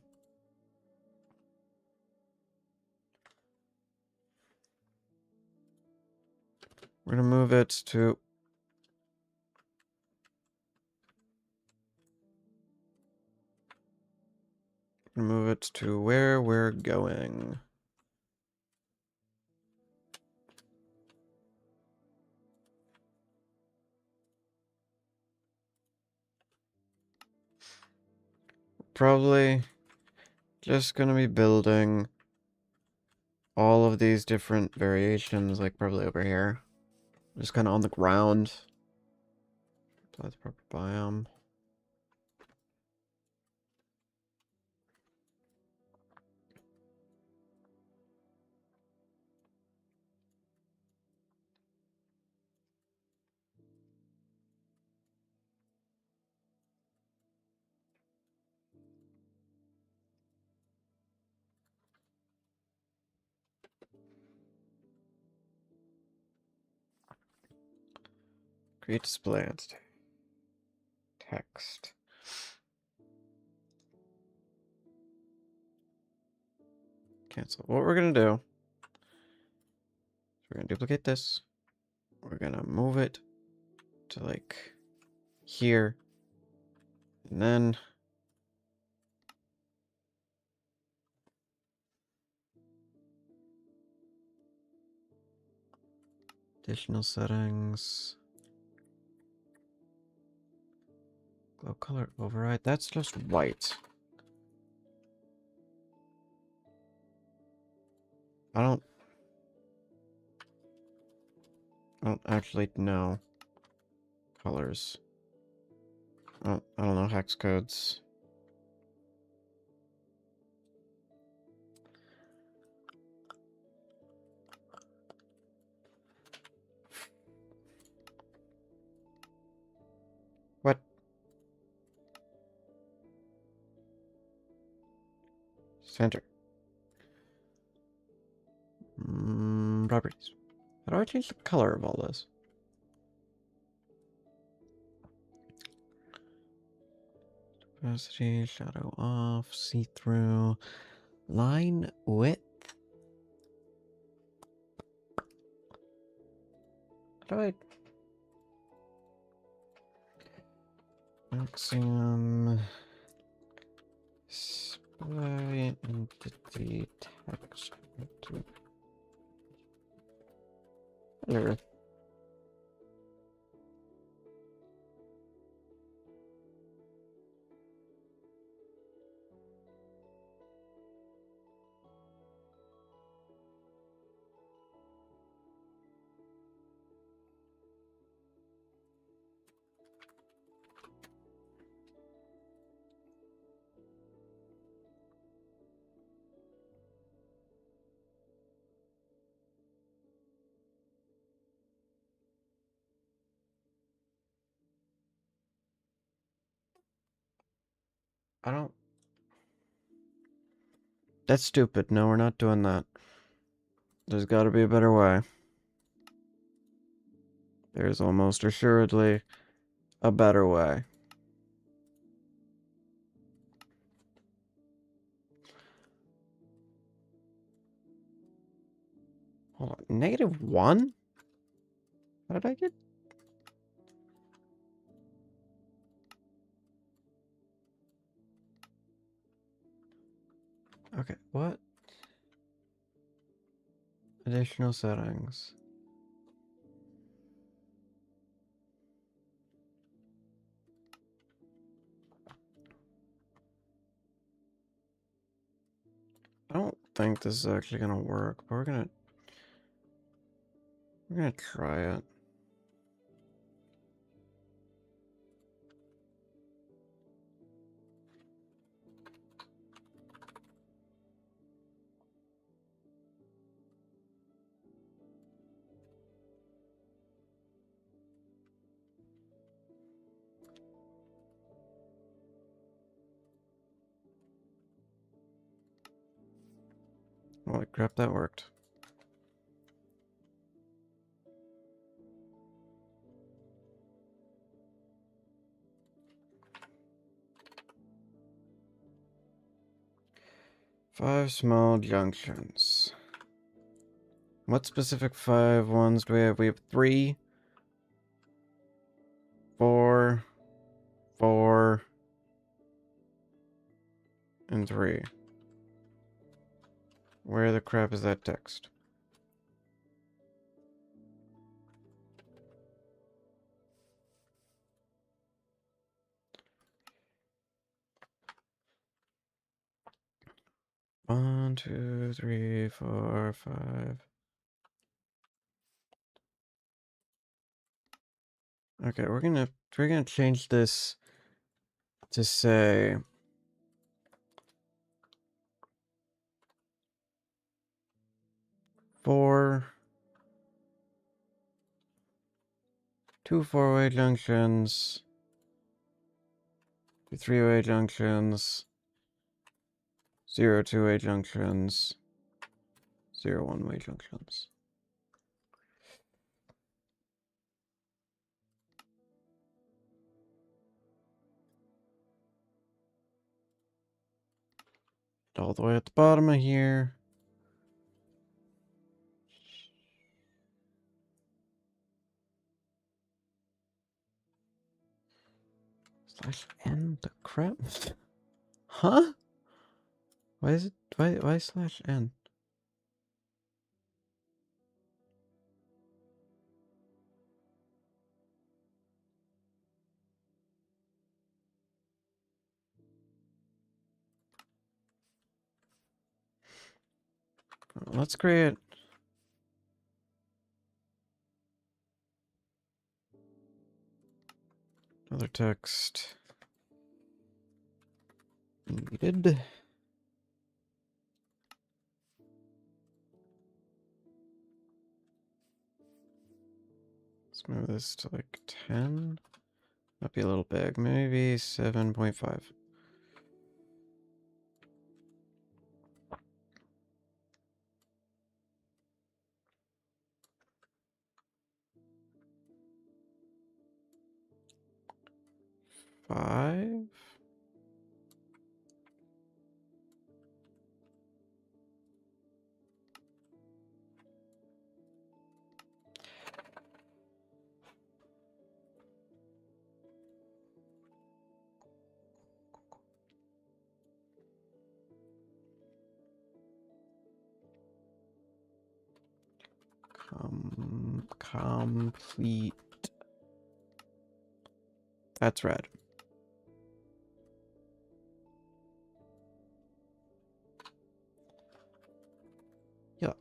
We're gonna move it to where we're going. Probably just gonna be building all of these different variations, like probably over here. Just kind of on the ground. Apply the proper biome. Create display entity. Text. Cancel. What we're gonna do, we're gonna duplicate this. We're gonna move it to like here. And then additional settings. Glow color override. That's just white. I don't actually know colors. I don't know hex codes. What? Center. Properties. How do I change the color of all this? Opacity, shadow off, see-through, line width. How do I... Maximum display entity text. There. I don't... That's stupid. No, we're not doing that. There's gotta be a better way. There's almost assuredly a better way. Hold on. -1? How did I get? Okay, what? Additional settings. I don't think this is actually gonna work, but we're gonna try it. Holy crap, that worked. Five small junctions. What specific 5 ones do we have? We have 3, 4, 4, and 3. Where the crap is that text? One, 2, 3, 4, 5. Okay, we're gonna change this to say 4, 2 4-way junctions, 2 3-way junctions, 0 2-way junctions, 0 1-way junctions. All the way at the bottom of here. /n, the crap? Huh? Why is it, why /n? Let's create another text. Needed. Let's move this to like 10. Might be a little big. Maybe 7.5. Five. Complete. That's red. Yeah.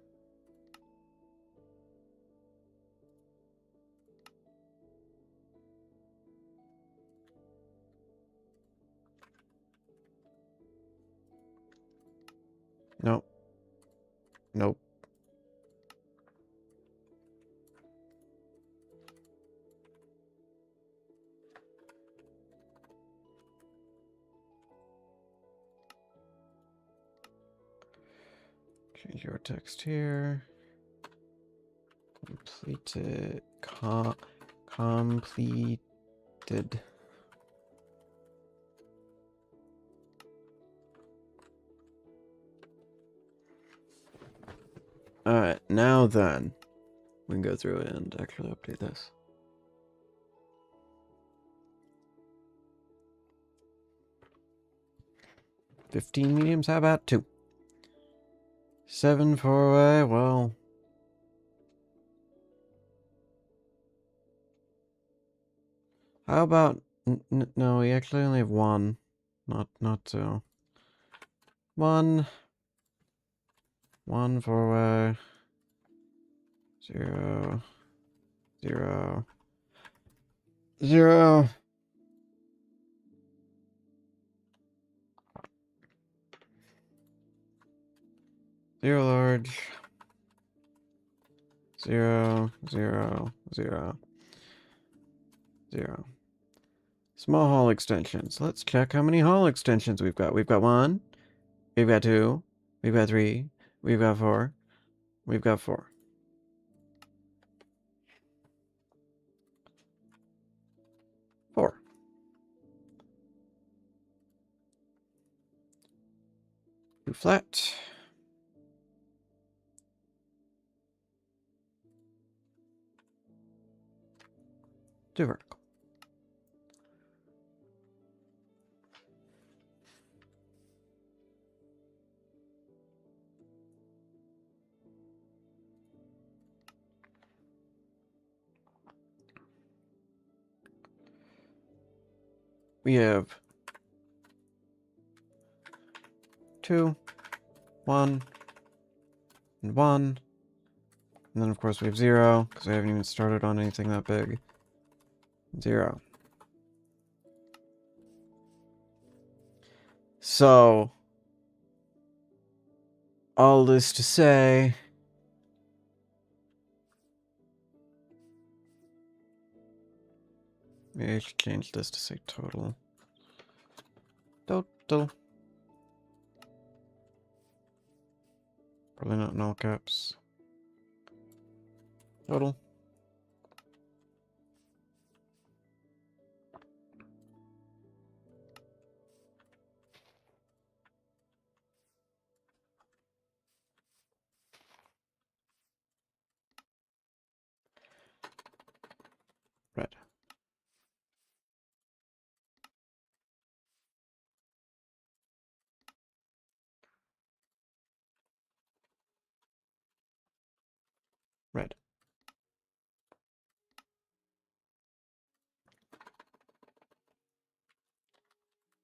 Nope. Nope. Change your text here. Completed. Completed. Alright, now then, we can go through and actually update this. 15 mediums, how about 2? 7 4-way, well, How about... no, we actually only have one. Not two. One four-way. 0, 0, 0. Zero large. 0, 0, 0, 0. Small hall extensions. Let's check how many hall extensions we've got. We've got 1. We've got 2. We've got 3. We've got 4. We've got 4. 4. 2 flat. 2 vertical. We have 2, 1, and 1. And then, of course, we have 0, because we haven't even started on anything that big. 0. So, all this to say... maybe I should change this to say total. Total. Probably not in all caps. Total. Red. Red.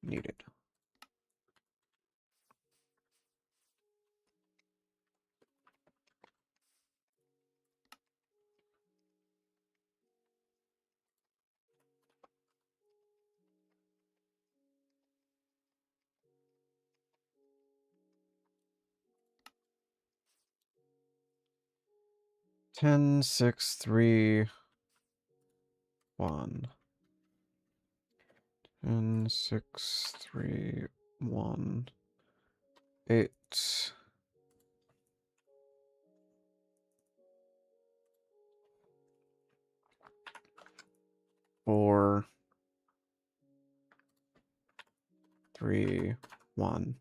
Needed. Ten, 6, 3, 1. 10, 6, 3, 1. 8. 4, 3, 1.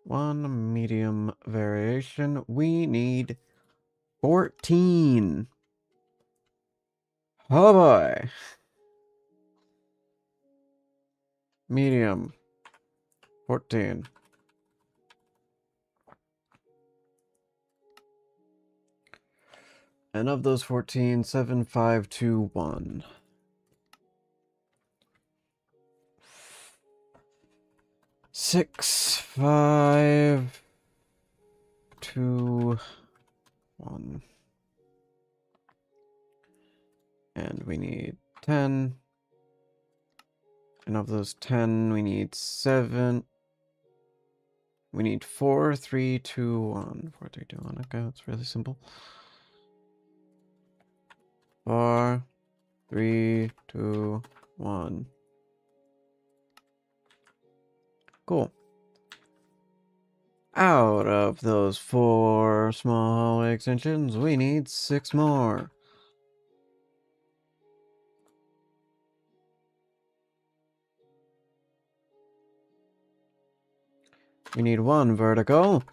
One medium variation. We need 14. Oh boy. Medium. 14. And of those 14, 7, 5, 2, 1. 6, 5, 2, 1. And we need 10. And of those 10, we need 7. We need 4, 3, 2, 1. 4, 3, 2, 1. Okay, that's really simple. 4, 3, 2, 1. Cool. Out of those 4 small hallway extensions, we need 6 more. We need 1 vertical.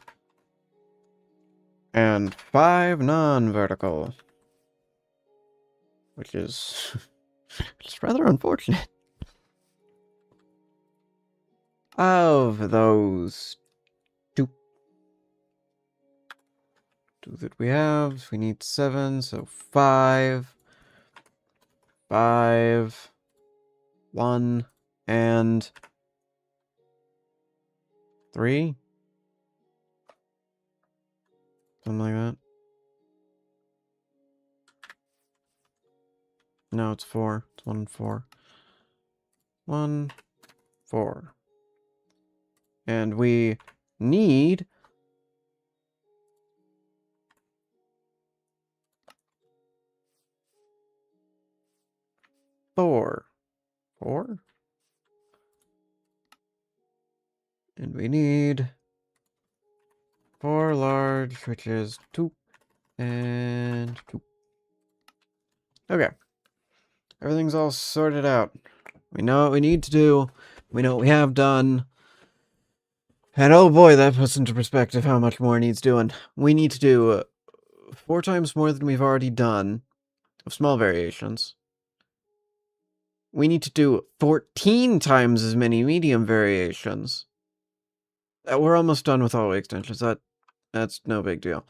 And 5 non-vertical. Which is... which is rather unfortunate. of those two that we have, we need 7, so 5, 5, 1, and 3? Something like that. No, it's 4. It's 1 and 4. 1, 4. And we need 4. 4? And we need 4 large, which is 2 and 2. Okay. Everything's all sorted out. We know what we need to do. We know what we have done. And oh boy, that puts into perspective how much more needs doing. We need to do 4 times more than we've already done of small variations. We need to do 14 times as many medium variations. We're almost done with hallway extensions. That's no big deal.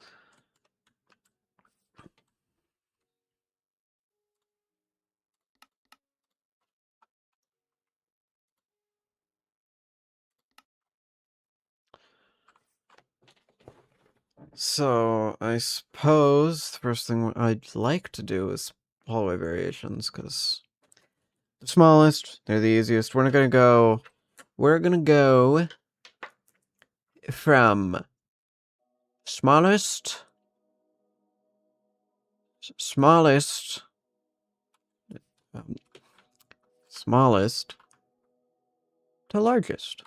So, I suppose the first thing I'd like to do is hallway variations, because the smallest, they're the easiest. We're gonna go from smallest um, smallest to largest.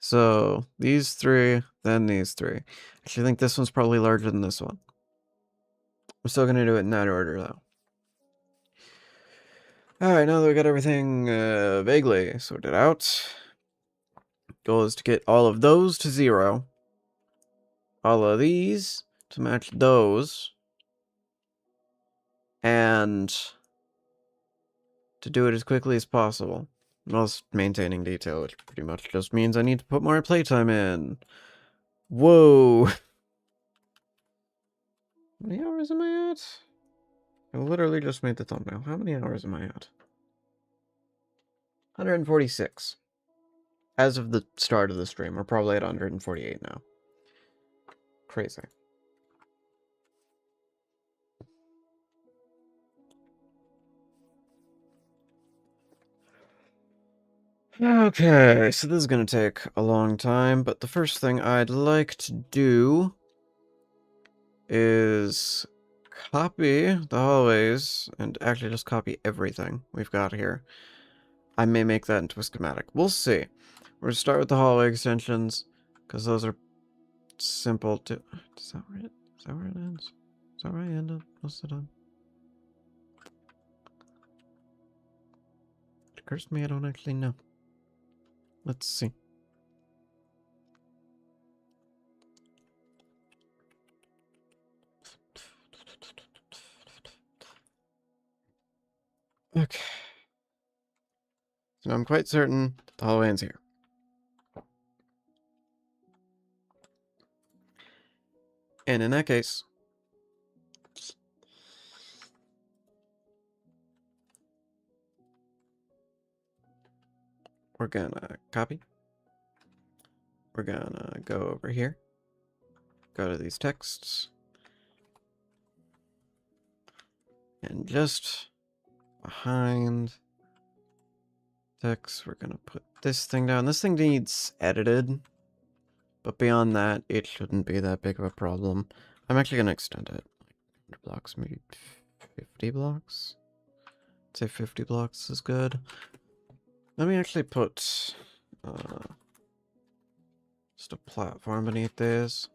So, these 3, then these 3. Actually, I think this one's probably larger than this one. I'm still gonna do it in that order, though. Alright, now that we got everything vaguely sorted out, goal is to get all of those to 0. All of these to match those. And to do it as quickly as possible. Whilst maintaining detail, which pretty much just means I need to put more playtime in. Whoa! How many hours am I at? I literally just made the thumbnail. How many hours am I at? 146. As of the start of the stream, we're probably at 148 now. Crazy. Okay, so this is gonna take a long time, but the first thing I'd like to do is copy the hallways, and actually just copy everything we've got here. I may make that into a schematic. We'll see. We're gonna start with the hallway extensions, because those are simple to... Is that where it ends? Is that where I end up most of the time? It occurs to me I don't actually know. Let's see. Okay. So I'm quite certain that the hallway ends here. And in that case, we're gonna copy. We're gonna go over here. Go to these texts. And just behind text, we're gonna put this thing down. This thing needs edited. But beyond that, it shouldn't be that big of a problem. I'm actually gonna extend it. 100 blocks, maybe 50 blocks? I'd say 50 blocks is good. Let me actually put just a platform beneath this.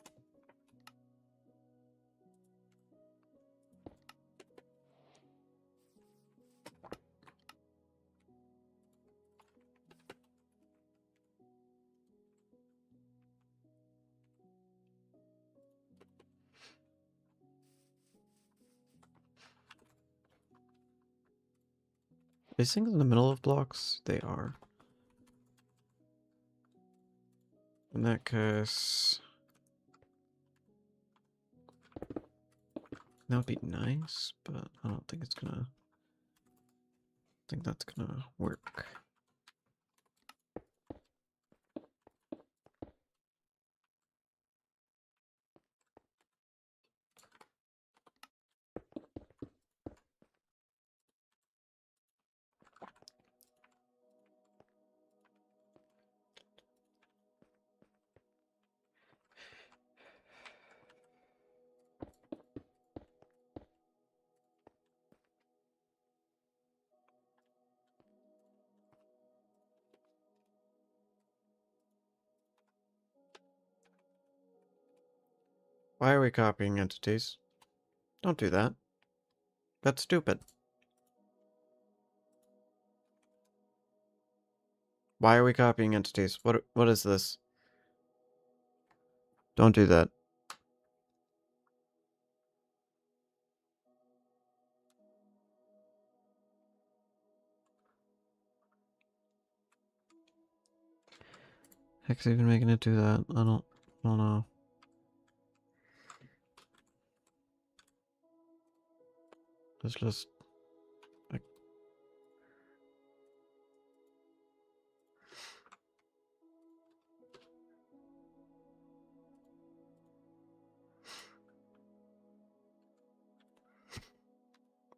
These things in the middle of blocks? They are. In that case, that would be nice, but I don't think it's gonna. I think that's gonna work. Why are we copying entities? Don't do that. That's stupid. Why are we copying entities? What is this? Don't do that. Heck's even making it do that? I don't know. It's just like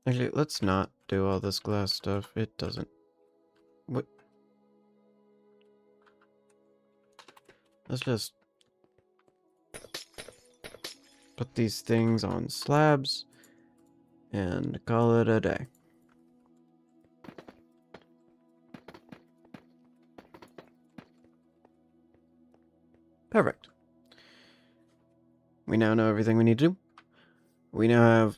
actually, let's not do all this glass stuff. It doesn't. What? Let's just put these things on slabs and call it a day. Perfect. We now know everything we need to do. We now have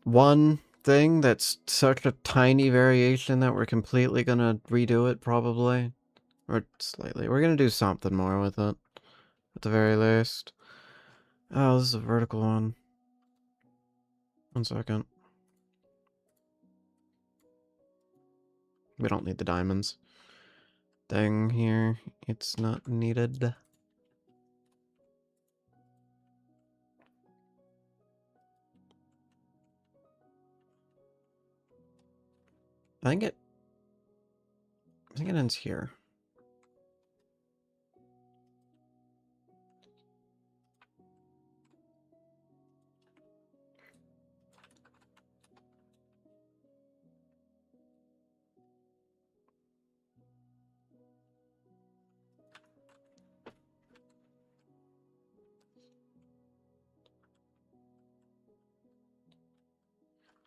one thing that's such a tiny variation that we're completely gonna redo it, probably. Or slightly. We're gonna do something more with it. At the very least. Oh, this is a vertical one. 1 second. We don't need the diamonds thing here. It's not needed. I think it ends here.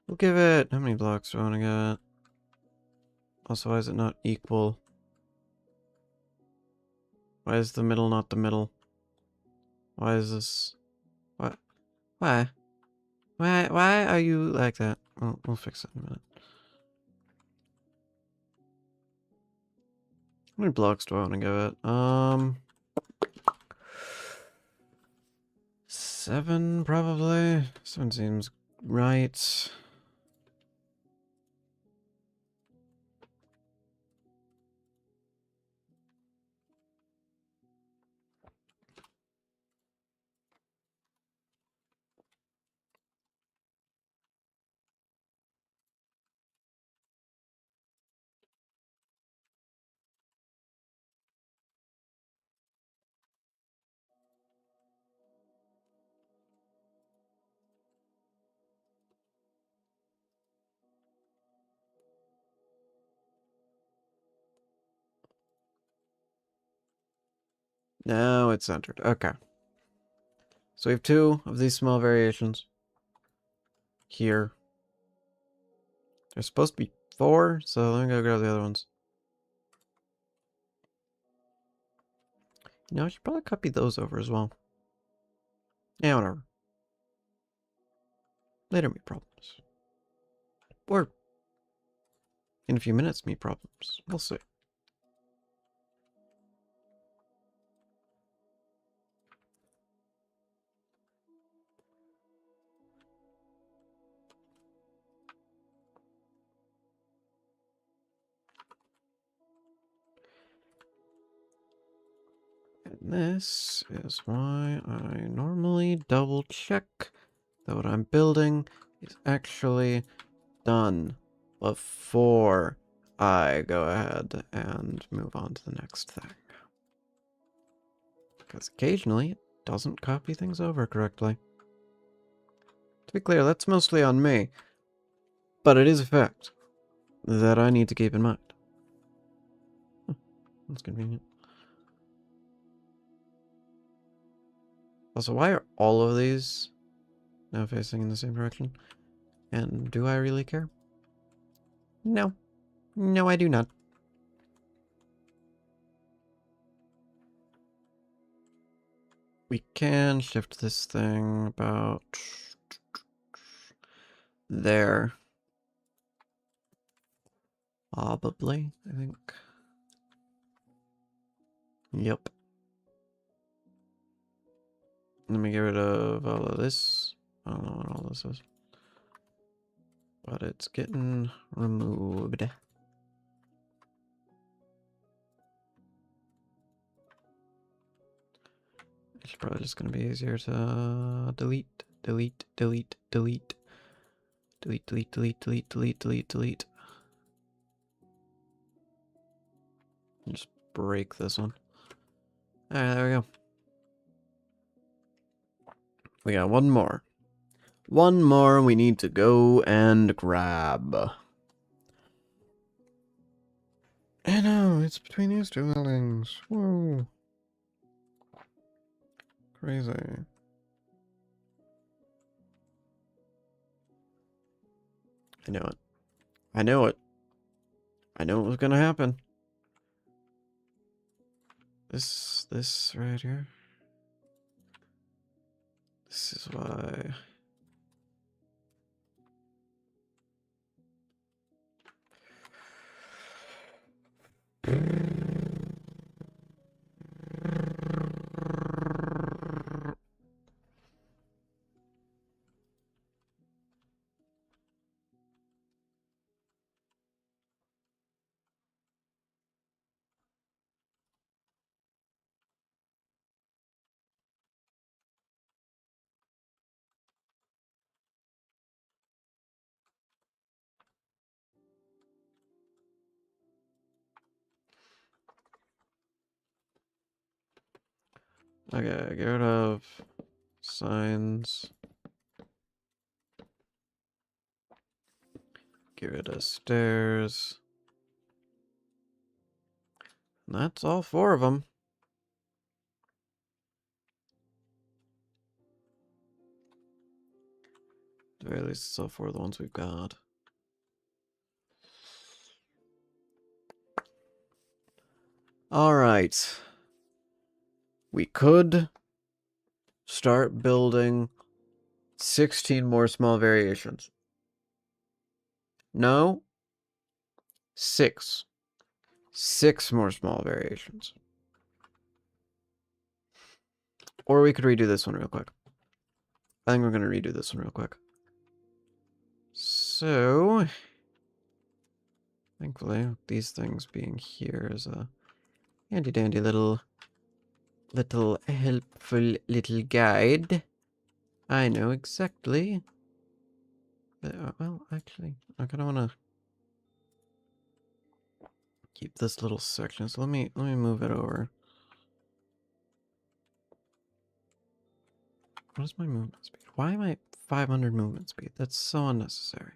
We'll give it... How many blocks do I want to get? Also, why is it not equal? Why is the middle not the middle? Why is this... What? Why? Why are you like that? We'll fix it in a minute. How many blocks do I want to give it? 7, probably. 7 seems right. Now it's centered. Okay. So we have 2 of these small variations here. There's supposed to be 4, so let me go grab the other ones. You know, I should probably copy those over as well. Yeah, whatever. Later, me problems. Or in a few minutes, me problems. We'll see. this is why I normally double check that what I'm building is actually done before I go ahead and move on to the next thing. Because occasionally it doesn't copy things over correctly. To be clear, that's mostly on me. But it is a fact that I need to keep in mind. That's convenient. Also, why are all of these now facing in the same direction? And do I really care? No. No, I do not. We can shift this thing about there. Probably, I think. Yep. Let me get rid of all of this. I don't know what all this is. But it's getting removed. It's probably just going to be easier to delete, delete, delete, delete. Delete, delete, delete, delete, delete, delete, delete. And just break this one. Alright, there we go. We got one more. One more we need to go and grab. I know, it's between these two buildings. Whoa. Crazy. I know it. I know it. I know it was gonna happen. This right here. This is why. Okay, get rid of signs. Get rid of stairs. And that's all 4 of them. At the very least, it's all 4 of the ones we've got. Alright. We could start building 16 more small variations. No. 6. 6 more small variations. Or we could redo this one real quick. I think we're going to redo this one real quick. So, thankfully, these things being here is a handy-dandy little helpful little guide. I know exactly. Well, actually, I kind of want to keep this little section. So let me move it over. What is my movement speed? Why am I 500 movement speed? That's so unnecessary.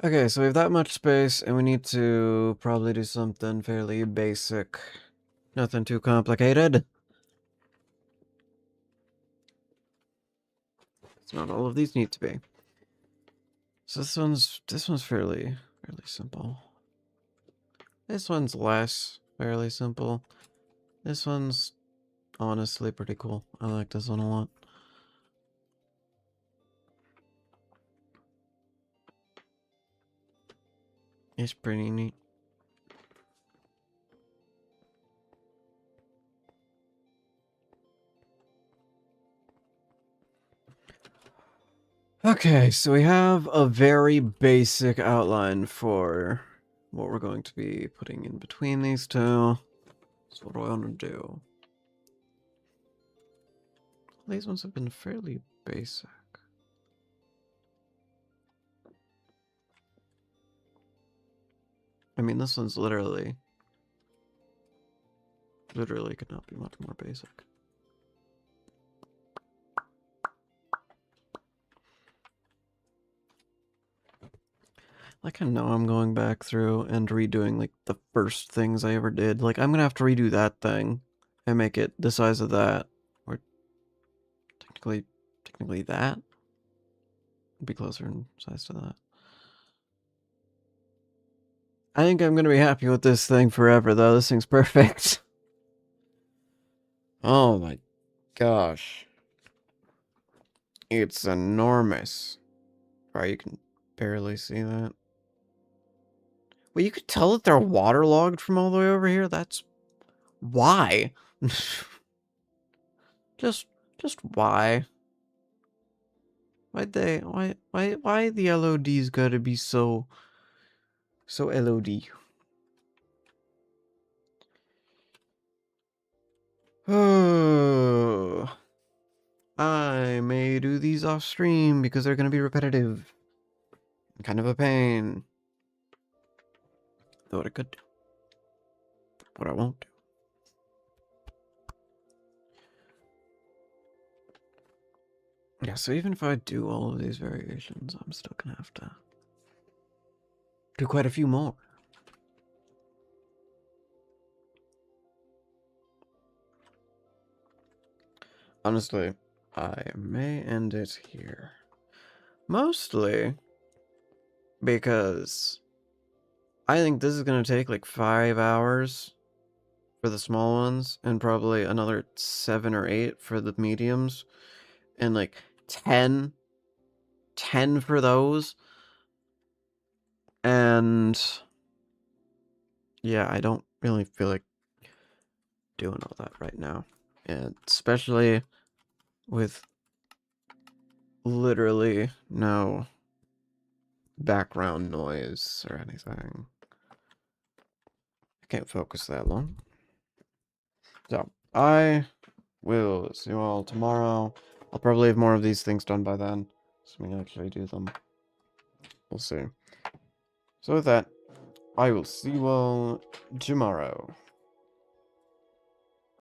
Okay, so we have that much space, and we need to probably do something fairly basic. Nothing too complicated. It's not all of these need to be. So this one's fairly simple. This one's less fairly simple. This one's honestly pretty cool. I like this one a lot. It's pretty neat. Okay, so we have a very basic outline for what we're going to be putting in between these two. So what do I want to do? These ones have been fairly basic. I mean, this one's literally could not be much more basic. Like, I know I'm going back through and redoing, like, the first things I ever did. Like, I'm gonna have to redo that thing and make it the size of that. Or technically that would be closer in size to that. I think I'm gonna be happy with this thing forever, though. This thing's perfect. Oh my gosh. It's enormous. Right, you can barely see that. Well, you could tell that they're waterlogged from all the way over here. That's why. just why? Why the LOD's gotta be so LOD? Oh, I may do these off stream because they're gonna be repetitive. Kind of a pain. Though what I could do. What I won't do. Yeah, so even if I do all of these variations, I'm still gonna have to do quite a few more. Honestly, I may end it here. Mostly because I think this is gonna take like 5 hours for the small ones, and probably another 7 or 8 for the mediums, and like 10 for those. And yeah, I don't really feel like doing all that right now. And especially with literally no background noise or anything. I can't focus that long. So, I will see you all tomorrow. I'll probably have more of these things done by then, so we can actually do them. We'll see. So with that, I will see you all tomorrow.